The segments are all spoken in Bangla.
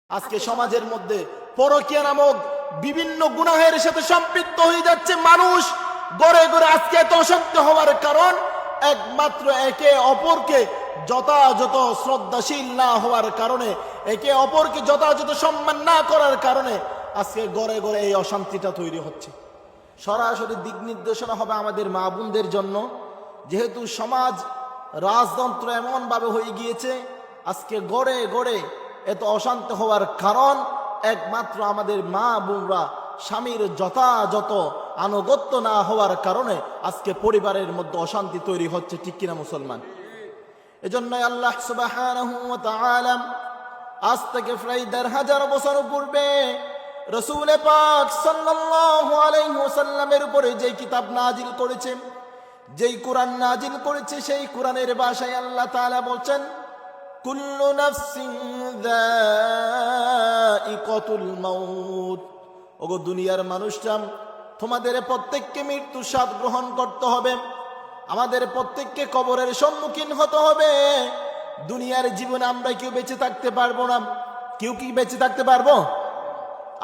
আজকে সমাজের মধ্যে পরকীয়া নামক বিভিন্ন গুনাহের সাথে সম্পৃক্ত হয়ে যাচ্ছে মানুষ। গড়ে গড়ে আজকে এত অশান্তি হওয়ার কারণ একমাত্র একে অপরকে যথাযথ শ্রদ্ধাশীল না হওয়ার কারণে, একে অপরকে যথাযথ সম্মান না করার কারণে আজকে গড়ে গড়ে এই অশান্তিটা তৈরি হচ্ছে। সরাসরি দিক নির্দেশনা হবে আমাদের মা বোনদের জন্য, যেহেতু সমাজ রাজতন্ত্র এমনভাবে হয়ে গিয়েছে আজকে গড়ে গড়ে এত অশান্তি হওয়ার কারণ একমাত্র আমাদের মা বোনরা স্বামীর যথাযথ আনুগত্য না হওয়ার কারণে আজকে পরিবারের মধ্যে অশান্তি তৈরি হচ্ছে। ঠিক কিনা মুসলমান? এজন্য আল্লাহ সুবহানাহু ওয়া তাআলা আজ থেকে প্রায় ১৫০০ বছর পূর্বে রাসূল পাক সাল্লাল্লাহু আলাইহি ওয়াসাল্লামের উপরে যেই কিতাব নাজিল করেছেন, যেই কোরআন নাজিল করেছে, সেই কোরআনের ভাষায় আল্লাহ তাআলা বলছেন, কুল্লু নাফসিন যায়িকাতুল মাউত। ওগো দুনিয়ার মানুষরা, তোমাদের প্রত্যেককে মৃত্যু স্বাদ গ্রহণ করতে হবে, আমাদের প্রত্যেককে কবরের সম্মুখীন হতে হবে। দুনিয়ার জীবনে আমরা কেউ বেঁচে থাকতে পারবো না। কেউ কি বেঁচে থাকতে পারবো?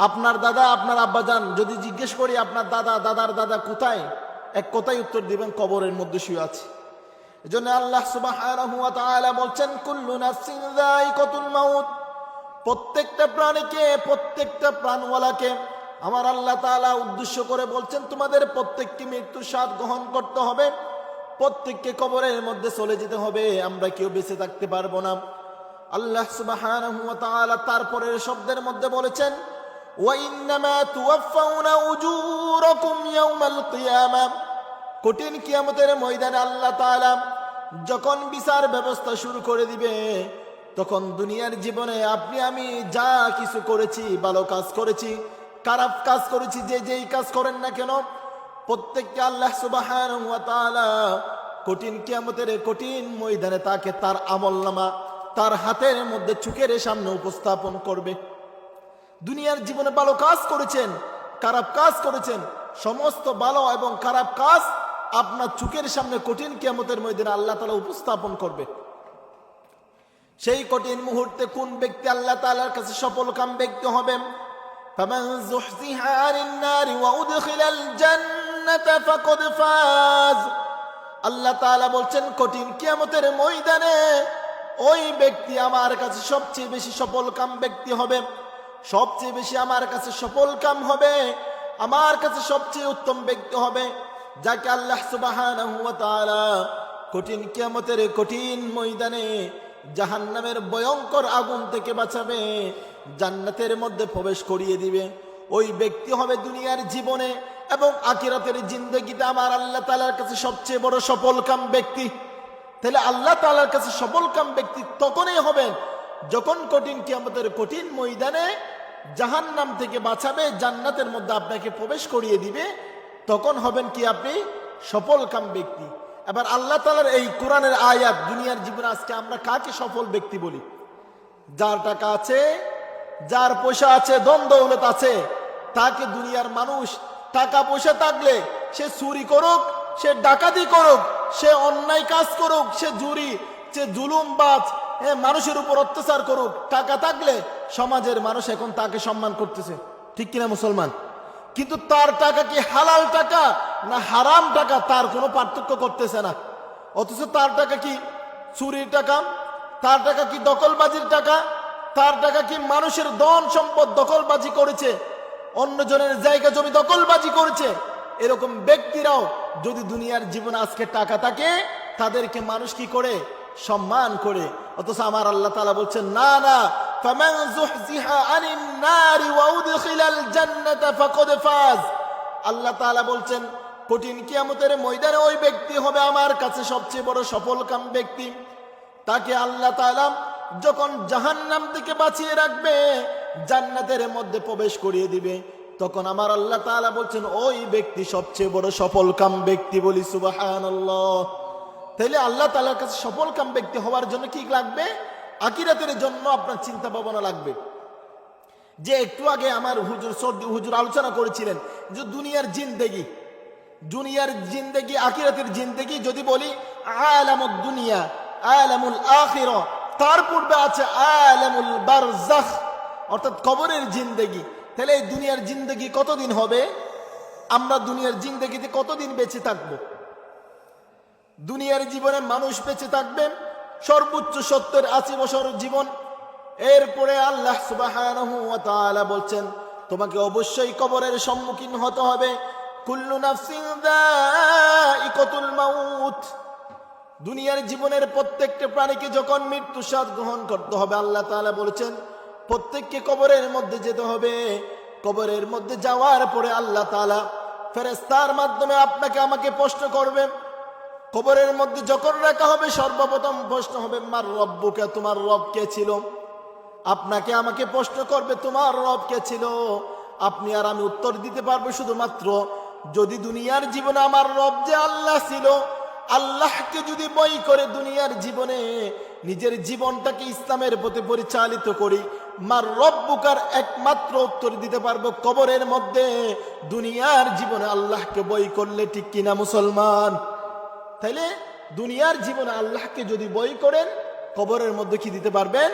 আপনার দাদা, আপনার আব্বাজান যদি জিজ্ঞেস করি আপনার দাদা, দাদার দাদা কোথায়, এক কথাই উত্তর দিবেন, কবরের মধ্যে শুয়ে আছে। এজন্য আল্লাহ সুবহানাহু ওয়া তাআলা বলছেন, কুল্লু নাফসিন যায়িকাতুল মাউত। প্রত্যেকটা প্রাণীকে, প্রত্যেকটা প্রাণওয়ালাকে আমার আল্লাহ তাআলা উদ্দেশ্য করে বলছেন, তোমাদের প্রত্যেককে মৃত্যুর স্বাদ গ্রহণ করতে হবে, প্রত্যেককে কবরের মধ্যে চলে যেতে হবে, আমরা কেউ বেঁচে থাকতে পারবো না। আল্লাহ সুবহানাহু ওয়া তাআলা তারপরের শব্দের মধ্যে বলেছেন, ওয়া ইন্নামা তুওয়াফাউনা উজুরাকুম ইয়াওমাল কিয়ামাহ। কঠিন কিয়ামতের ময়দানে আল্লাহ তাআলা যখন বিচার ব্যবস্থা শুরু করে দিবে, তখন দুনিয়ার জীবনে আপনি আমি যা কিছু করেছি, ভালো কাজ করেছি, খারাপ কাজ করেছি, যে যেই কাজ করেন না কেন, প্রত্যেককে আল্লাহ সুবহানাহু ওয়া তাআলা কঠিন কিয়ামতের কঠিন ময়দানে তাকে তার আমলনামা তার হাতের মধ্যে চোখের সামনে উপস্থাপন করবে। দুনিয়ার জীবনে ভালো কাজ করেছেন, খারাপ কাজ করেছেন, সমস্ত ভালো এবং খারাপ কাজ আপনার চোখের সামনে কঠিন কিয়ামতের ময়দানে আল্লাহ তাআলা উপস্থাপন করবে। সেই কঠিন মুহূর্তে কোন ব্যক্তি আল্লাহ তাআলার কাছে সফলকাম ব্যক্তি হবে? ফামান যুহজিহা আনিন নারি ওয়া উদখিলাল জান্নাতা ফাকাদ ফাজ। আল্লাহ তাআলা বলছেন, কঠিন কিয়ামতের ময়দানে ওই ব্যক্তি আমার কাছে সবচেয়ে বেশি সফলকাম ব্যক্তি হবে, সবচেয়ে বেশি আমার কাছে সফলকাম হবে, আমার কাছে সবচেয়ে উত্তম ব্যক্তি হবে, যাকে আল্লাহ সুবহানাহু ওয়া তাআলা কঠিন কিয়ামতের কঠিন ময়দানে জাহান্নামের ভয়ঙ্কর আগুন থেকে বাঁচাবে, জান্নাতের মধ্যে প্রবেশ করিয়ে দিবে। ওই ব্যক্তি হবে দুনিয়ার জীবনে এবং আখিরাতের জিন্দেগিতে আমার আল্লাহ তাআলার কাছে সবচেয়ে বড় সফলকাম ব্যক্তি। তাহলে আল্লাহ তাআলার কাছে সফলকাম ব্যক্তি তখনই হবেন যখন কঠিন কিয়ামতের কঠিন ময়দানে জাহান্নাম থেকে বাঁচাবে, জান্নাতের মধ্যে আপনাকে প্রবেশ করিয়ে দিবে, তখন হবেন কি আপনি সফলকাম ব্যক্তি। এবার আল্লাহ তাআলার এই কোরআনের আয়াত দুনিয়ার জীবনে আজকে আমরা কাকে সফল ব্যক্তি বলি? যার টাকা আছে, যার পয়সা আছে, ধন দৌলত আছে, তাকে দুনিয়ার মানুষ টাকা পয়সা থাকলে সে চুরি করুক, সে ডাকাতি করুক, সে অন্যায় কাজ করুক, সে জুরি, সে জুলুমবাজ, মানুষের উপর অত্যাচার করুক, টাকা থাকলে সমাজের মানুষ এখন তাকে সম্মান করতেছে। ঠিক কিনা মুসলমান? কিন্তু তার টাকা কি হালাল টাকা না হারাম টাকা, তার কোনো পার্থক্য করতেছে না। অথচ তার টাকা কি চুরির টাকা, তার টাকা কি দখলবাজির টাকা, তার টাকা কি মানুষের ধন সম্পদ দখলবাজি করেছে, অন্যজনের জায়গা জমি দখলবাজি করেছে। এরকম ব্যক্তিরাও যদি দুনিয়ার জীবনে আজকে টাকা থাকে, তাদেরকে মানুষ কি করে? সম্মান করে। অথচ আমার আল্লাহ তাআলা বলছেন, না না, ফামান যুহজিহা আনিন নারি ওয়া উদখিলাল জান্নাতা ফাকাদ ফাজ। আল্লাহ তাআলা বলছেন, কঠিন কিয়ামতের ময়দানে ওই ব্যক্তি হবে আমার কাছে সবচেয়ে বড় সফলকাম ব্যক্তি। তাকে আল্লাহ তাআলা যখন জাহান্নাম থেকে বাঁচিয়ে রাখবে, জান্নাতের মধ্যে প্রবেশ করিয়ে দিবে, তখন আমার আল্লাহ তাআলা বলছেন ওই ব্যক্তি সবচেয়ে বড় সফলকাম ব্যক্তি। বলি সুবহানাল্লাহ। তাহলে আল্লাহ তাআলার কাছে সফলকাম ব্যক্তি হওয়ার জন্য কি লাগবে? আখিরাতের জন্য আপনার চিন্তা ভাবনা লাগবে। যে একটু আগে আমার হুজুর আলোচনা করেছিলেন যে দুনিয়ার জিন্দেগি আখিরাতের জিন্দেগি, যদি বলি আলামুদ দুনিয়া, আলামুল আখিরা, তার পূর্বে আছে আলামুল বারজাখ। অর্থাৎ কবরের জিন্দেগি। তাহলে এই দুনিয়ার জিন্দেগি কতদিন হবে? আমরা দুনিয়ার জিন্দেগিতে কতদিন বেঁচে থাকব? দুনিয়ার জীবনে মানুষ বেঁচে থাকবে সর্বোচ্চ 70-80 বছর জীবন। এরপরে আল্লাহ সুবহানাহু ওয়া তাআলা বলছেন তোমাকে অবশ্যই কবরের সম্মুখীন হতে হবে। কুল্লু নাফসিন যায়িকাতুল মাউত। দুনিয়ার জীবনের প্রত্যেকটা প্রাণীকে যখন মৃত্যু স্বাদ গ্রহণ করতে হবে, আল্লাহ তাআলা বলেছেন প্রত্যেককে কবরের মধ্যে যেতে হবে। কবরের মধ্যে যাওয়ার পরে আল্লাহ তাআলা ফেরেশতার মাধ্যমে আপনাকে আমাকে প্রশ্ন করবে। কবরের মধ্যে যখন রাখা হবে সর্বপ্রথম প্রশ্ন হবে মার রব্বুকা, তোমার রব কে ছিল? আপনাকে আমাকে প্রশ্ন করবে তোমার রব কে ছিল? আপনি আর আমি উত্তর দিতে পারবো শুধুমাত্র যদি দুনিয়ার জীবনে আমার রব যে আল্লাহ ছিল, আল্লাহকে যদি বই করে দুনিয়ার জীবনে নিজের জীবনটাকে ইসলামের পথে পরিচালিত করি, মার রব্বুকার একমাত্র উত্তর দিতে পারবো কবরের মধ্যে দুনিয়ার জীবনে আল্লাহকে বই করলে। ঠিক কিনা মুসলমান? তাইলে দুনিয়ার জীবনে আল্লাহকে যদি বই করেন কবরের মধ্যে কি দিতে পারবেন?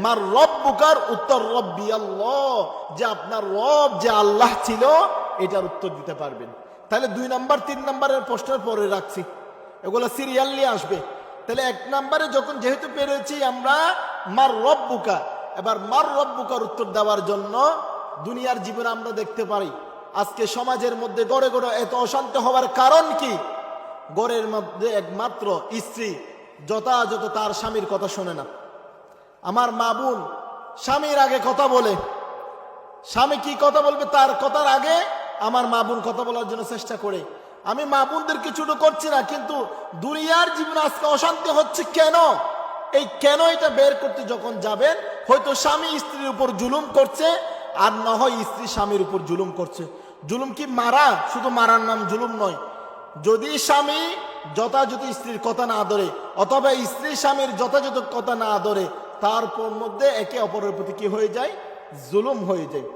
মার রব্বুকার উত্তর রব্বি আল্লাহ, যে আপনার রব যে আল্লাহ ছিল এটার উত্তর দিতে পারবেন। তাহলে 2 নাম্বার 3 নাম্বারের প্রশ্নের পরে রাখছি, এগুলো সিরিয়ালি আসবে। তাহলে 1 নাম্বারে যখন যেহেতু পেরেছি আমরা মার রব্বুকা, এবার মার রব্বুকার উত্তর দেওয়ার জন্য দুনিয়ার জীবনে আমরা দেখতে পারি আজকে সমাজের মধ্যে গড়ে গড়ে এত অশান্তি হওয়ার কারণ কি? ঘরের মধ্যে একমাত্র স্ত্রী যথাযথ তার স্বামীর কথা শোনে না। আমার মা বোন স্বামীর আগে কথা বলে, স্বামী কি কথা বলবে তার কথার আগে আমার মা বোন কথা বলার জন্য চেষ্টা করে। আমি মা বোনদেরকে ছোট করছি না, কিন্তু দুনিয়ার জীবনে আজকে অশান্তি হচ্ছে কেন? এই কেন এটা বের করতে যখন যাবেন, হয়তো স্বামী স্ত্রীর উপর জুলুম করছে, আর না হয় স্ত্রী স্বামীর উপর জুলুম করছে। জুলুম কি মারা? শুধু মারার নাম জুলুম নয়। যদি স্বামী যথাযথ স্ত্রীর কথা না ধরে অথবা স্ত্রী স্বামীর যথাযথ কথা না ধরে, তারপর মধ্যে একে অপরের প্রতি কি হয়ে যায়? জুলুম হয়ে যায়।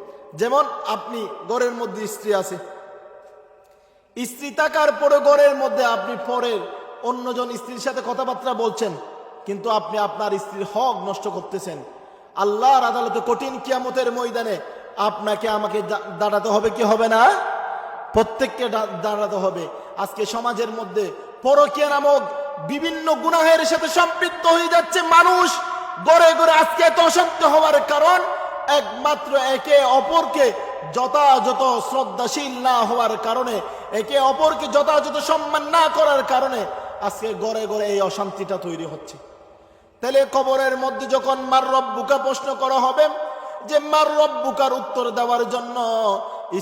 যেমন আপনি ঘরের মধ্যে স্ত্রী আছে, স্ত্রী থাকার পরে ঘরের মধ্যে আপনি পরের অন্যজন স্ত্রীর সাথে কথাবার্তা বলছেন, কিন্তু আপনি আপনার স্ত্রীর হক নষ্ট করতেছেন। আল্লাহর আদালতে কঠিন কিয়ামতের ময়দানে আপনাকে আমাকে দাঁড়াতে হবে কি হবে না? প্রত্যেককে দাঁড়াতে হবে। আজকে সমাজের মধ্যে পরকীয়া নামক বিভিন্ন গুনাহের সাথে সম্পৃক্ত হয়ে যাচ্ছে মানুষ। গড়ে গড়ে আজকে এত অশান্তি হওয়ার কারণ একমাত্র একে অপরকে যথাযথ শ্রদ্ধাশীল না হওয়ার কারণে, একে অপরকে যথাযথ সম্মান না করার কারণে আজকে গড়ে গড়ে এই অশান্তিটা তৈরি হচ্ছে। তাহলে কবরের মধ্যে যখন মার রব্বুকা প্রশ্ন করা হবে, যে মার রব্বুকার উত্তর দেওয়ার জন্য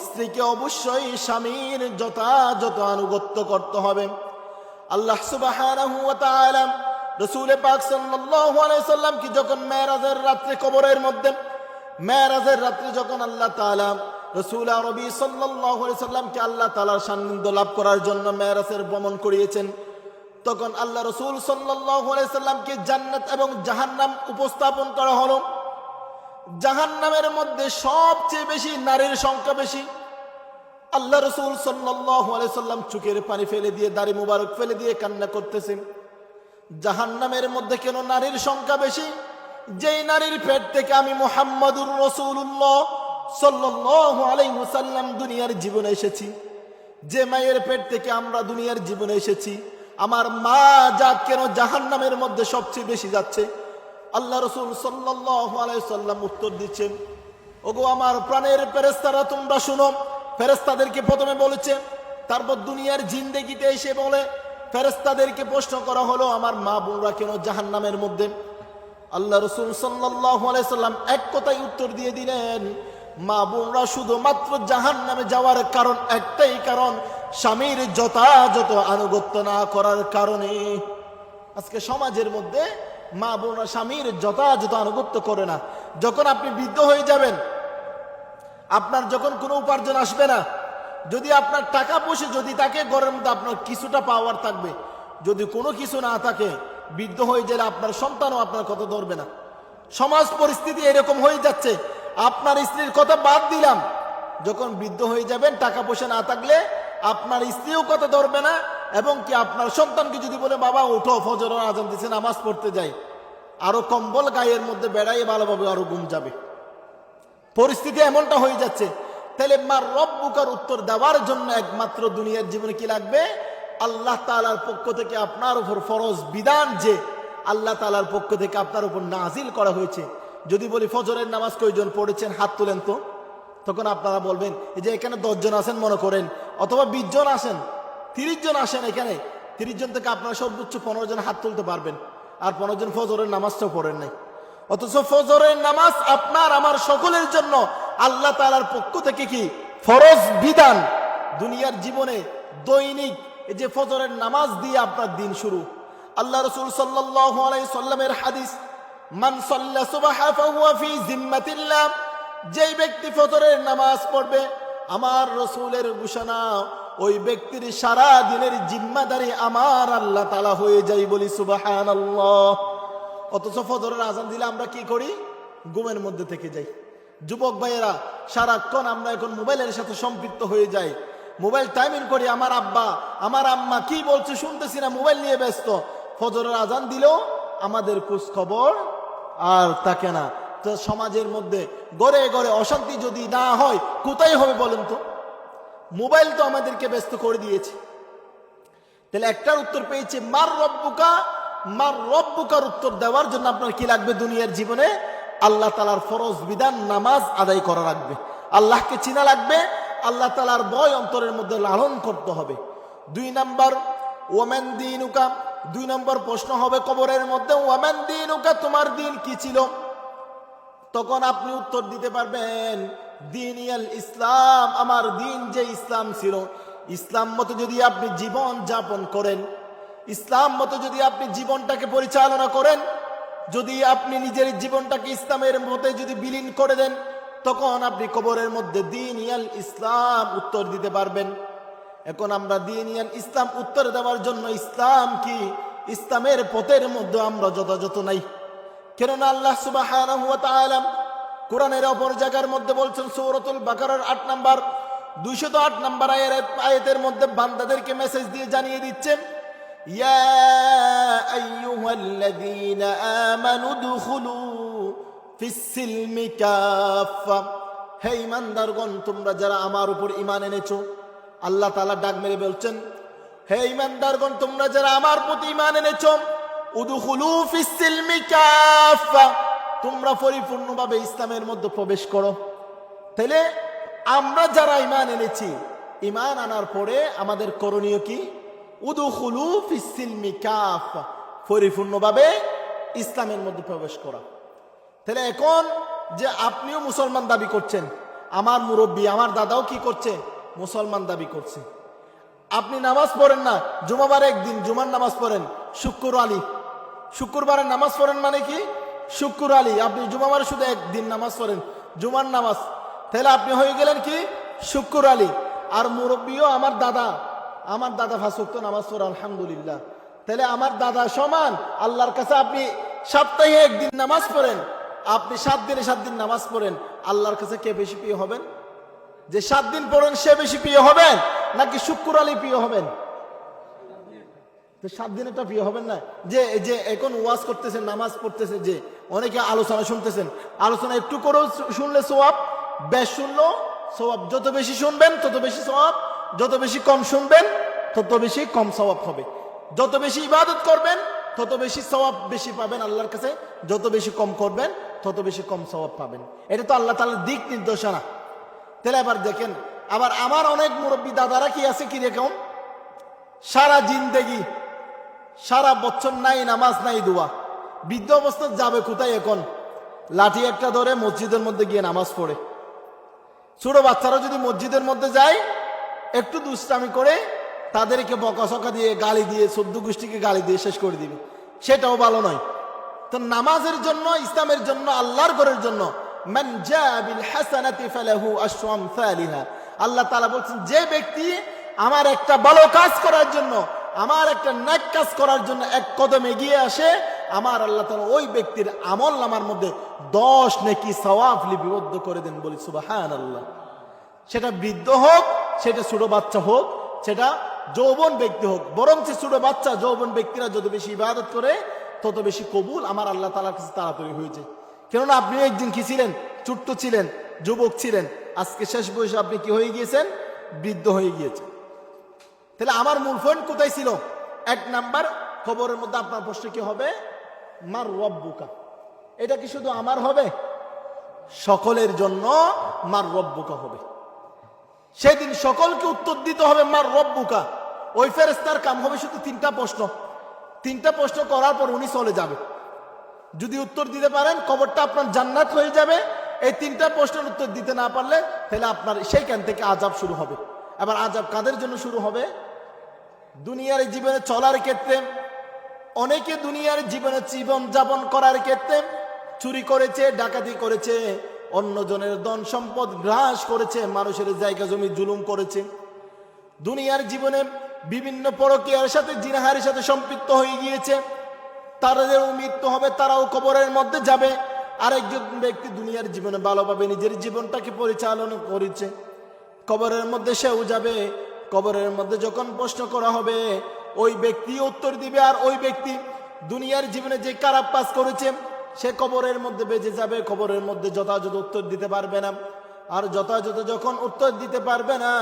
স্ত্রীকে অবশ্যই স্বামীর যথাযথ আনুগত্য করতে হবে। আল্লাহ সুবহানাহু ওয়া তাআলা রাসূল পাক সাল্লাল্লাহু আলাইহি সাল্লাম কি যখন মেরাজের রাত্রে কবরের মধ্যে, মেরাজের রাত্রে যখন আল্লাহ তাআলা রাসূল আরবি সাল্লাল্লাহু আলাইহি সাল্লামকে আল্লাহ তাআলার সান্নিধ্য লাভ করার জন্য মেরাজের ভ্রমণ করিয়েছেন, তখন আল্লাহ রাসূল সাল্লাল্লাহু আলাইহি সাল্লামকে জান্নাত এবং জাহান্নাম উপস্থাপন করা হলো। জাহান্নামের মধ্যে সবচেয়ে বেশি নারীর সংখ্যা বেশি। আল্লাহ রাসূল সাল্লাল্লাহু আলাইহি সাল্লাম চোখের পানি ফেলে দিয়ে, দাড়ি মুবারক ফেলে দিয়ে কান্না করতেছেন। জাহান্নামের মধ্যে কেন নারীর সংখ্যা বেশি? যেই নারীর পেট থেকে আমি মুহাম্মাদুর রাসূলুল্লাহ সাল্লাল্লাহু আলাইহি ওয়াসাল্লাম দুনিয়ার জীবনে এসেছি, যে মায়ের পেট থেকে আমরা দুনিয়ার জীবনে এসেছি, আমার মা জাত কেন জাহান্নামের মধ্যে সবচেয়ে বেশি যাচ্ছে? আল্লাহ রাসূল সাল্লাল্লাহু আলাইহি সাল্লাম উত্তর দিচ্ছেন, ওগো আমার প্রাণের ফেরেশতারা তোমরা শুনো। ফেরেশতাদেরকে প্রথমে বলেছে, তারপর দুনিয়ার জিন্দেগিতে এসে বলে ফেরেশতাদেরকে প্রশ্ন করা হলো আমার মা বোনরা কেন জাহান্নামের মধ্যে? আল্লাহ রাসূল সাল্লাল্লাহু আলাইহি সাল্লাম এক কথাই উত্তর দিয়ে দিলেন, মা বোনরা শুধুমাত্র জাহান্নামে যাওয়ার কারণ একটাই কারণ, স্বামীর যথাযথ আনুগত্য না করার কারণে। আজকে সমাজের মধ্যে মা বোনরা স্বামীর যথাযথ আনুগত্য করে না। যখন আপনি বৃদ্ধ হয়ে যাবেন, আপনার যখন কোনো উপার্জন আসবে না, যদি আপনার টাকা পয়সা যদি থাকে ঘরের মধ্যে আপনার কিছুটা পাওয়ার থাকবে, যদি কোনো কিছু না থাকে বৃদ্ধ হয়ে গেলে আপনার সন্তানও আপনার কথা ধরবে না। সমাজ পরিস্থিতি এরকম হয়ে যাচ্ছে। আপনার স্ত্রীর কথা বাদ দিলাম, যখন বৃদ্ধ হয়ে যাবেন টাকা পয়সা না থাকলে আপনার স্ত্রীও কথা ধরবে না, এবং কি আপনার সন্তানকে যদি বলে বাবা ওঠো ফজর আজান দিছে নামাজ পড়তে যাই, আরো কম্বল গায়ের মধ্যে বেড়াই ভালোভাবে আরো ঘুম যাবে। পরিস্থিতি এমনটা হয়ে যাচ্ছে। তাহলে মার রব্বুকার উত্তর দেওয়ার জন্য একমাত্র দুনিয়ার জীবনে কি লাগবে? আল্লাহ তাআলার পক্ষ থেকে আপনার উপর ফরজ বিধান যে আল্লাহ তাআলার পক্ষ থেকে আপনার উপর নাজিল করা হয়েছে। যদি বলি ফজরের নামাজ কয়জন পড়েছেন হাত তোলেন তো, তখন আপনারা বলবেন এই যে এখানে 10 জন আছেন মনে করেন, অথবা 20 জন আসেন, 30 জন আসেন, এখানে 30 জন থেকে আপনারা সর্বোচ্চ 15 জন হাত তুলতে পারবেন, আর 15 জন ফজরের নামাজটাও পড়েন নাই। অথচ ফজরের নামাজ আপনার আমার সকলের জন্য আল্লাহ তাআলার পক্ষ থেকে কি ফরজ বিধান। দুনিয়ার জীবনে দৈনিক এই যে ফজরের নামাজ দিয়ে আপনার দিন শুরু। আল্লাহ রাসূল সাল্লাল্লাহু আলাইহি সাল্লামের হাদিস, মান সাল্লা সুবহা ফাহুয়া ফি জিম্মাতিল্লাহ, যেই ব্যক্তি ফজরের নামাজ পড়বে আমার রাসূলের ঘোষণা ওই ব্যক্তির সারা দিনের জিম্মাদারি আমার আল্লাহ তাআলা হয়ে যায়, বলি সুবহানাল্লাহ। অথচ ফজরের আজান দিলে আমরা কি করি? ঘুমের মধ্যে থেকে যাই। যুবক ভাইয়েরা সারাক্ষণ আমরা এখন মোবাইলের সাথে সম্পৃক্ত হয়ে যাই, মোবাইল টাইমিং করি, আমার আব্বা আমার আম্মা কি বলছে শুনতেছি না, মোবাইল নিয়ে ব্যস্ত। ফজরের আজান দিলেও আমাদের খোঁজ খবর আর থাকে না। তো সমাজের মধ্যে গড়ে গড়ে অশান্তি যদি না হয় কোথায় হবে বলেন তো? মোবাইল তো আমাদেরকে ব্যস্ত করে দিয়েছে। তাহলে একটার উত্তর পেয়েছে মার রব্বুকা, মার রব্বুকার উত্তর দেওয়ার জন্য আপনার কি লাগবে? দুনিয়ার জীবনে আল্লাহ তাআলার ফরজ বিধান নামাজ আদায় করা লাগবে, আল্লাহকে চিনা লাগবে, আল্লাহ তাআলার ভয় অন্তরের মধ্যে লালন করতে হবে। 2 নাম্বার ওয়ামান দীনুকা, 2 নম্বর প্রশ্ন হবে কবরের মধ্যে, ওয়ামান দীনুকা, তোমার দিন কি ছিল? তখন আপনি উত্তর দিতে পারবেন দীনিয়াল ইসলাম, আমার দিন যে ইসলাম ছিল। ইসলাম মতো যদি আপনি জীবন যাপন করেন, ইসলাম মতো যদি আপনি জীবনটাকে পরিচালনা করেন, যদি আপনি নিজের জীবনটাকে ইসলামের মধ্যে যদি বিলীন করে দেন, তখন আপনি কবরের মধ্যে দীনিয়াল ইসলাম উত্তর দিতে পারবেন। এখন আমরা দীনিয়াল ইসলাম উত্তর দেওয়ার জন্য ইসলাম কি, ইসলামের পথের মধ্যে আমরা যথাযথ নাই। কেননা আল্লাহ সুবহানাহু ওয়া তাআলা কোরআনের অপর জায়গার মধ্যে বলছেন, সূরাতুল বাকারার 8 নম্বর 208 নম্বর আয়াতের মধ্যে বান্দাদেরকে মেসেজ দিয়ে জানিয়ে দিচ্ছেন, ইয়া আইয়ুহাল্লাযীনা আমানু দুখুলু ফিস সিলমি কাফা, হে ঈমানদারগণ তোমরা যারা আমার উপর ঈমান এনেছো। আল্লাহ তাআলা ডাক মেরে বলছেন, হে ঈমানদারগণ তোমরা যারা আমার প্রতি ঈমান এনেছো, উদখুলু ফিস সিলমি কাফা, তোমরা পরিপূর্ণভাবে ইসলামের মধ্যে প্রবেশ করো। তাহলে আমরা যারা ঈমান এনেছি, ঈমান আনার পরে আমাদের করণীয় কি? উদখুলু ফিস সিলমি কাফা, পরিপূর্ণভাবে ইসলামের মধ্যে প্রবেশ করা। তাহলে এখন যে আপনিও মুসলমান দাবি করছেন, আমার মুরব্বী আমার দাদাও কি করছে? মুসলমান দাবি করছে। আপনি নামাজ পড়েন না, জুমাবারে একদিন জুমার নামাজ পড়েন, শুক্র আলী, শুক্রবারের নামাজ পড়েন মানে কি? শুক্র আলী। আপনি জুমাবারে শুধু একদিন নামাজ পড়েন, জুমার নামাজ, তাহলে আপনি হয়ে গেলেন কি? শুক্র আলী। আর মুরব্বীও আমার দাদা 5 ওয়াক্ত নামাজ পড়ে আলহামদুলিল্লাহ, তাহলে আমার দাদা সমান। আল্লাহর কাছে আপনি সপ্তাহে একদিন নামাজ পড়েন, আপনি 7 দিনে 7 দিন নামাজ পড়েন, আল্লাহর কাছে কে বেশি প্রিয় হবেন? যে 7 দিন পড়েন সে বেশি প্রিয় হবেন, নাকি শুক্র আলী প্রিয় হবেন? 7 দিনেরটা প্রিয় হবেন না? যে যে এখন ওয়াজ করতেছেন, নামাজ পড়তেছে, যে অনেকে আলোচনা শুনতেছেন, আলোচনা একটু করেও শুনলে সওয়াব, বেশ শুনলো সওয়াব। যত বেশি শুনবেন তত বেশি সওয়াব, যত বেশি কম শুনবেন তত বেশি কম সওয়াব হবে। যত বেশি ইবাদত করবেন তত বেশি সওয়াব বেশি পাবেন আল্লাহর কাছে, যত বেশি কম করবেন তত বেশি কম সওয়াব পাবেন। এটা তো আল্লাহ তাআলার দিক নির্দেশনা। তাহলে আবার দেখেন, আবার আমার অনেক মুরব্বী দাদারা কি আছে, কি রকম সারা জিন্দেগি সারা বছর নাই নামাজ নাই দোয়া, বৃদ্ধ অবস্থা যাবে কোথায়? এখন লাঠি একটা ধরে মসজিদের মধ্যে গিয়ে নামাজ পড়ে। ছোট বাচ্চারা যদি মসজিদের মধ্যে যায়, একটু দুষ্টামি করে তাদেরকে বকাসকা দিয়ে গালি দিয়ে 14 গোষ্ঠীকে গালি দিয়ে শেষ করে দিবে, সেটাও ভালো নয়। তো নামাজের জন্য, ইসলামের জন্য, আল্লাহর ঘরের জন্য মান জা বিল হাসানাতি ফালাহু আশরু আমসালিহা, আল্লাহ তাআলা বলছেন যে ব্যক্তি আমার একটা ভালো কাজ করার জন্য, আমার একটা নেক কাজ করার জন্য এক কদম এগিয়ে আসে, আমার আল্লাহ তাআলা ওই ব্যক্তির আমল নামার মধ্যে 10 নেকি সওয়াব লিপিবদ্ধ করে দেন, বলি সুবহানাল্লাহ। সেটা বৃদ্ধ হোক, সেটা ছোট বাচ্চা হোক, সেটা যৌবন ব্যক্তি হোক, বরং ছোট বাচ্চা যৌবন ব্যক্তিরা যত বেশি ইবাদত করে তত বেশি কবুল আমার আল্লাহ তাআলার কাছে তাড়াতাড়ি হয়েছে। কেননা আপনিও একদিন কি ছিলেন? ছোট্ট ছিলেন, যুবক ছিলেন, আজকে শেষ বয়সে আপনি কি হয়ে গিয়েছেন? বৃদ্ধ হয়ে গিয়েছেন। তাহলে আমার মূল পয়েন্ট কোথায় ছিল? 1 নাম্বার, কবরের মধ্যে আপনার প্রশ্ন কি হবে? মার রব্বুকা। এটা কি শুধু আমার হবে? সকলের জন্য মার রব্বুকা হবে। সেদিন সকলকে উত্তর দিতে হবে মার রব্বুকা। ওই ফেরেশতার কাম হবে শুধু 3টা প্রশ্ন। 3টা প্রশ্ন করার পর উনি চলে যাবে। যদি উত্তর দিতে পারেন কবরটা আপনার জান্নাত হয়ে যাবে। এই 3টা প্রশ্নের উত্তর দিতে না পারলে তাহলে আপনার সেইখান থেকে আযাব শুরু হবে। আবার আযাব কাদের জন্য শুরু হবে? দুনিয়ার জীবনে চলার ক্ষেত্রে অনেকে দুনিয়ার জীবনে জীবন যাপন করার ক্ষেত্রে চুরি করেছে, ডাকাতি করেছে, অন্যজনের ধন সম্পদ গ্রাস করেছে, মানুষের জায়গা জমি জুলুম করেছে। দুনিয়ার জীবনে বিভিন্ন পরকীয়ার সাথে, জিনাহারের সাথে সম্পৃক্ত হয়ে গিয়েছে। তারাও মৃত্যু হবে, তারাও কবরের মধ্যে যাবে। আরেকজন ব্যক্তি দুনিয়ার জীবনে ভালোভাবে নিজের জীবনটাকে পরিচালনা করেছে, কবরের মধ্যে সেও যাবে। কবরের মধ্যে যখন প্রশ্ন করা হবে ওই ব্যক্তি উত্তর দিবে, আর ওই ব্যক্তি দুনিয়ার জীবনে যে খারাপ কাজ করেছে সে কবরের মধ্যে বেঁচে যাবে। কবরের মধ্যে যথাযথ উত্তর দিতে পারবে না, আর যথাযথ যখন উত্তর দিতে পারবে না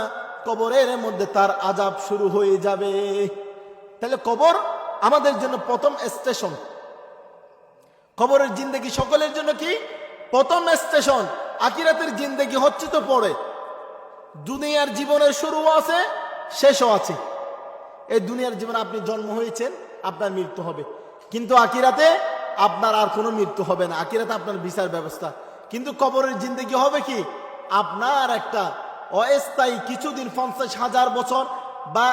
কবরের মধ্যে তার আযাব শুরু হয়ে যাবে। তাহলে কবর আমাদের জন্য প্রথম স্টেশন। কবরের জিন্দেগি সকলের জন্য কি প্রথম স্টেশন। আখিরাতের জিন্দেগি হচ্ছে তো পরে। দুনিয়ার জীবনের শুরু আছে, শেষও আছে। এই দুনিয়ার জীবনে আপনি জন্ম হয়েছেন, আপনার মৃত্যু হবে, কিন্তু আখিরাতে আপনার আর কোনো মৃত্যু হবে না। আখিরাতে আপনার বিচার ব্যবস্থা। কিন্তু কবরের জিন্দেগি হবে কি আপনার একটা অস্থায়ী কিছুদিন, 50,000 বছর বা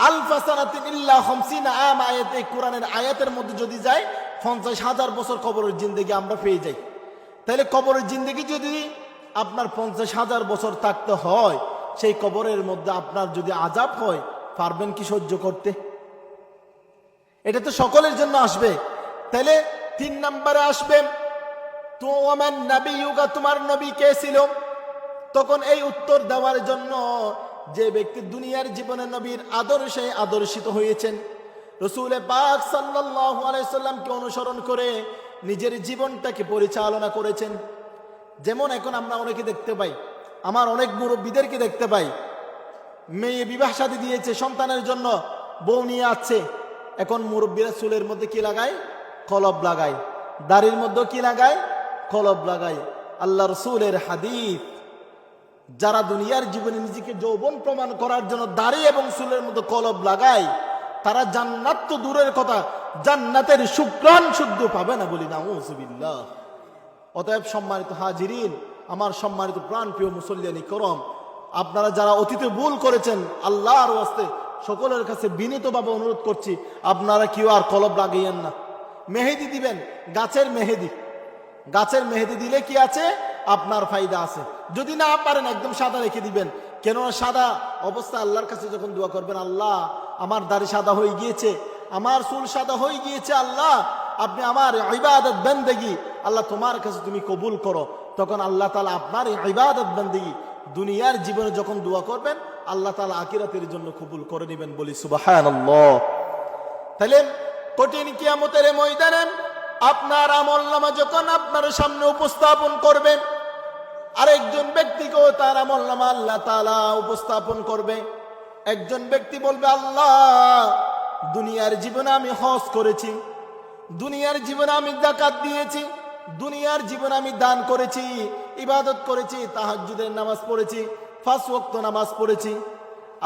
আলফা সানাতিন ইল্লা 50 আম আয়াত, এই কোরআনের আয়াতের মধ্যে যদি যায় 50,000 বছর কবরের জিন্দেগি আমরা পেয়ে যাই। তাহলে কবরের জিন্দেগি যদি আপনার 50,000 বছর থাকতে হয়, সেই কবরের মধ্যে আপনার যদি আযাব হয় পারবেন কি সহ্য করতে? এটা তো সকলের জন্য আসবে। তাহলে 3 নম্বরে আসবে তো আমার নবীউগা, তোমার নবী কে ছিল? তখন এই উত্তর দেওয়ার জন্য যে ব্যক্তি দুনিয়ার জীবনে নবীর আদর্শে আদর্শিত হয়েছেন, রাসূল পাক সাল্লাল্লাহু আলাইহি সাল্লামকে অনুসরণ করে নিজের জীবনটাকে পরিচালনা করেছেন। যেমন এখন আমরা অনেকে দেখতে পাই, আমার অনেক মুরব্বীদেরকে দেখতে পাই, মেয়ে বিবাহ শাদী দিয়েছে, সন্তানের জন্য বউ নিয়ে আসছে। এখন মুরব্বীরা চুলের মধ্যে কি লাগায়? কলব লাগায়। দাড়ির মধ্যে কি লাগায়? কলব লাগায়। আল্লাহ রাসূলের হাদিস, যারা দুনিয়ার জীবনে নিজেকে যৌবন প্রমাণ করার জন্য দাড়ি এবং চুলের মধ্যে কলব লাগায়, তারা জান্নাত তো দূরের কথা, জান্নাতের সুঘ্রাণ শুদ্ধ পাবে না, বলি নাউযুবিল্লাহ। অতএব সম্মানিত হাজিরিন, আমার সম্মানিত প্রাণপ্রিয় মুসল্লিয়ানি করম, আপনারা যারা অতীতে ভুল করেছেন, আল্লাহর ওয়াস্তে সকলের কাছে বিনীতভাবে অনুরোধ করছি, আপনারা কেউ আর কলব লাগাইয়েন না। মেহেদি দিবেন, গাছের মেহেদি। গাছের মেহেদি দিলে কি আছে? আপনার ফায়দা আছে। যদি না পারেন একদম সাদা রেখে দিবেন। কেননা সাদা অবস্থা আল্লাহর কাছে যখন দোয়া করবেন, আল্লাহ আমার দাড়ি সাদা হয়ে গিয়েছে, আমার চুল সাদা হয়ে গিয়েছে, আল্লাহ আপনি আমার ইবাদত বন্দেগী আল্লাহ তোমার কাছে তুমি কবুল করো, তখন আল্লাহ তাআলা আপনার ইবাদত বন্দেগী দুনিয়ার জীবনে যখন দোয়া করবেন আল্লাহ তাআলা আখিরাতের জন্য কবুল করে নেবেন, বলি সুবহানাল্লাহ। তাহলে কঠিন কিয়ামতের ময়দানে আপনার আমলনামা যখন আপনার সামনে উপস্থাপন করবেন, আরেকজন ব্যক্তিকেও তার আমলনামা আল্লাহ তাআলা উপস্থাপন করবে। একজন ব্যক্তি বলবে, আল্লাহ দুনিয়ার জীবনে আমি হজ করেছি, দুনিয়ার জীবনে আমি যাকাত দিয়েছি, দুনিয়ার জীবনে আমি দান করেছি, ইবাদত করেছি, তাহাজ্জুদের নামাজ পড়েছি, 5 ওয়াক্ত নামাজ পড়েছি,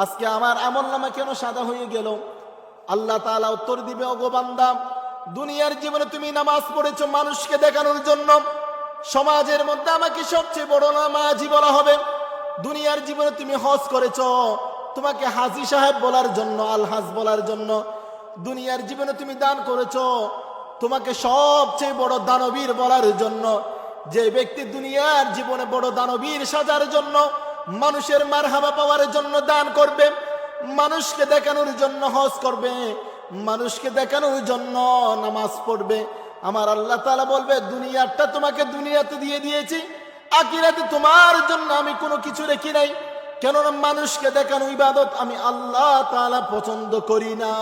আজকে আমার আমলনামা কেন সাদা হয়ে গেল? আল্লাহ তাআলা উত্তর দিবে, ওগো বান্দা, দুনিয়ার জীবনে তুমি নামাজ পড়েছো মানুষকে দেখানোর জন্য, সমাজের মধ্যে আমাকে সবচেয়ে বড় নামাজি বলা হবে। দুনিয়ার জীবনে তুমি হজ করেছো তোমাকে হাজী সাহেব বলার জন্য, আলহাজ বলার জন্য। দুনিয়ার জীবনে তুমি দান করেছো তোমাকে সবচেয়ে বড় দানবীর বলার জন্য। যে ব্যক্তি দুনিয়ার জীবনে বড় দানবীর সাজার জন্য, মানুষের মারহাবা পাওয়ার জন্য দান করবে, মানুষকে দেখানোর জন্য হজ করবে, মানুষকে দেখানোর জন্য নামাজ পড়বে, আমার আল্লাহ তাআলা বলবে, দুনিয়াটা তোমাকে দুনিয়াতে দিয়ে দিয়েছি, আখিরাতে তোমার জন্য আমি কোনো কিছু রেখি নাই। কেননা মানুষকে দেখানো ইবাদত আমি আল্লাহ তাআলা পছন্দ করি না।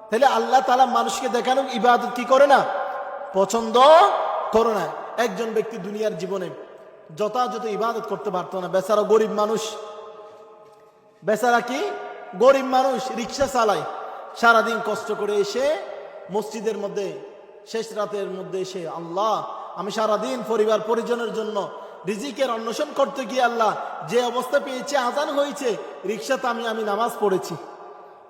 তাহলে আল্লাহ তাআলা মানুষকে দেখানো ইবাদত কি করে না? পছন্দ করে না। একজন ব্যক্তি দুনিয়ার জীবনে যথাযথ ইবাদত করতে পারতো না। বেচারা গরিব মানুষ, বেচারা কি গরিব মানুষ, রিক্সা চালায়, সারাদিন কষ্ট করে এসে মসজিদের মধ্যে শেষ রাতের মধ্যে এসে, আল্লাহ আমি সারাদিন পরিবার পরিজনের জন্য রিজিকের অন্বেষণ করতে গিয়ে আল্লাহ যে অবস্থা পেয়েছে, আজান হয়েছে, রিক্সাতে আমি নামাজ পড়েছি,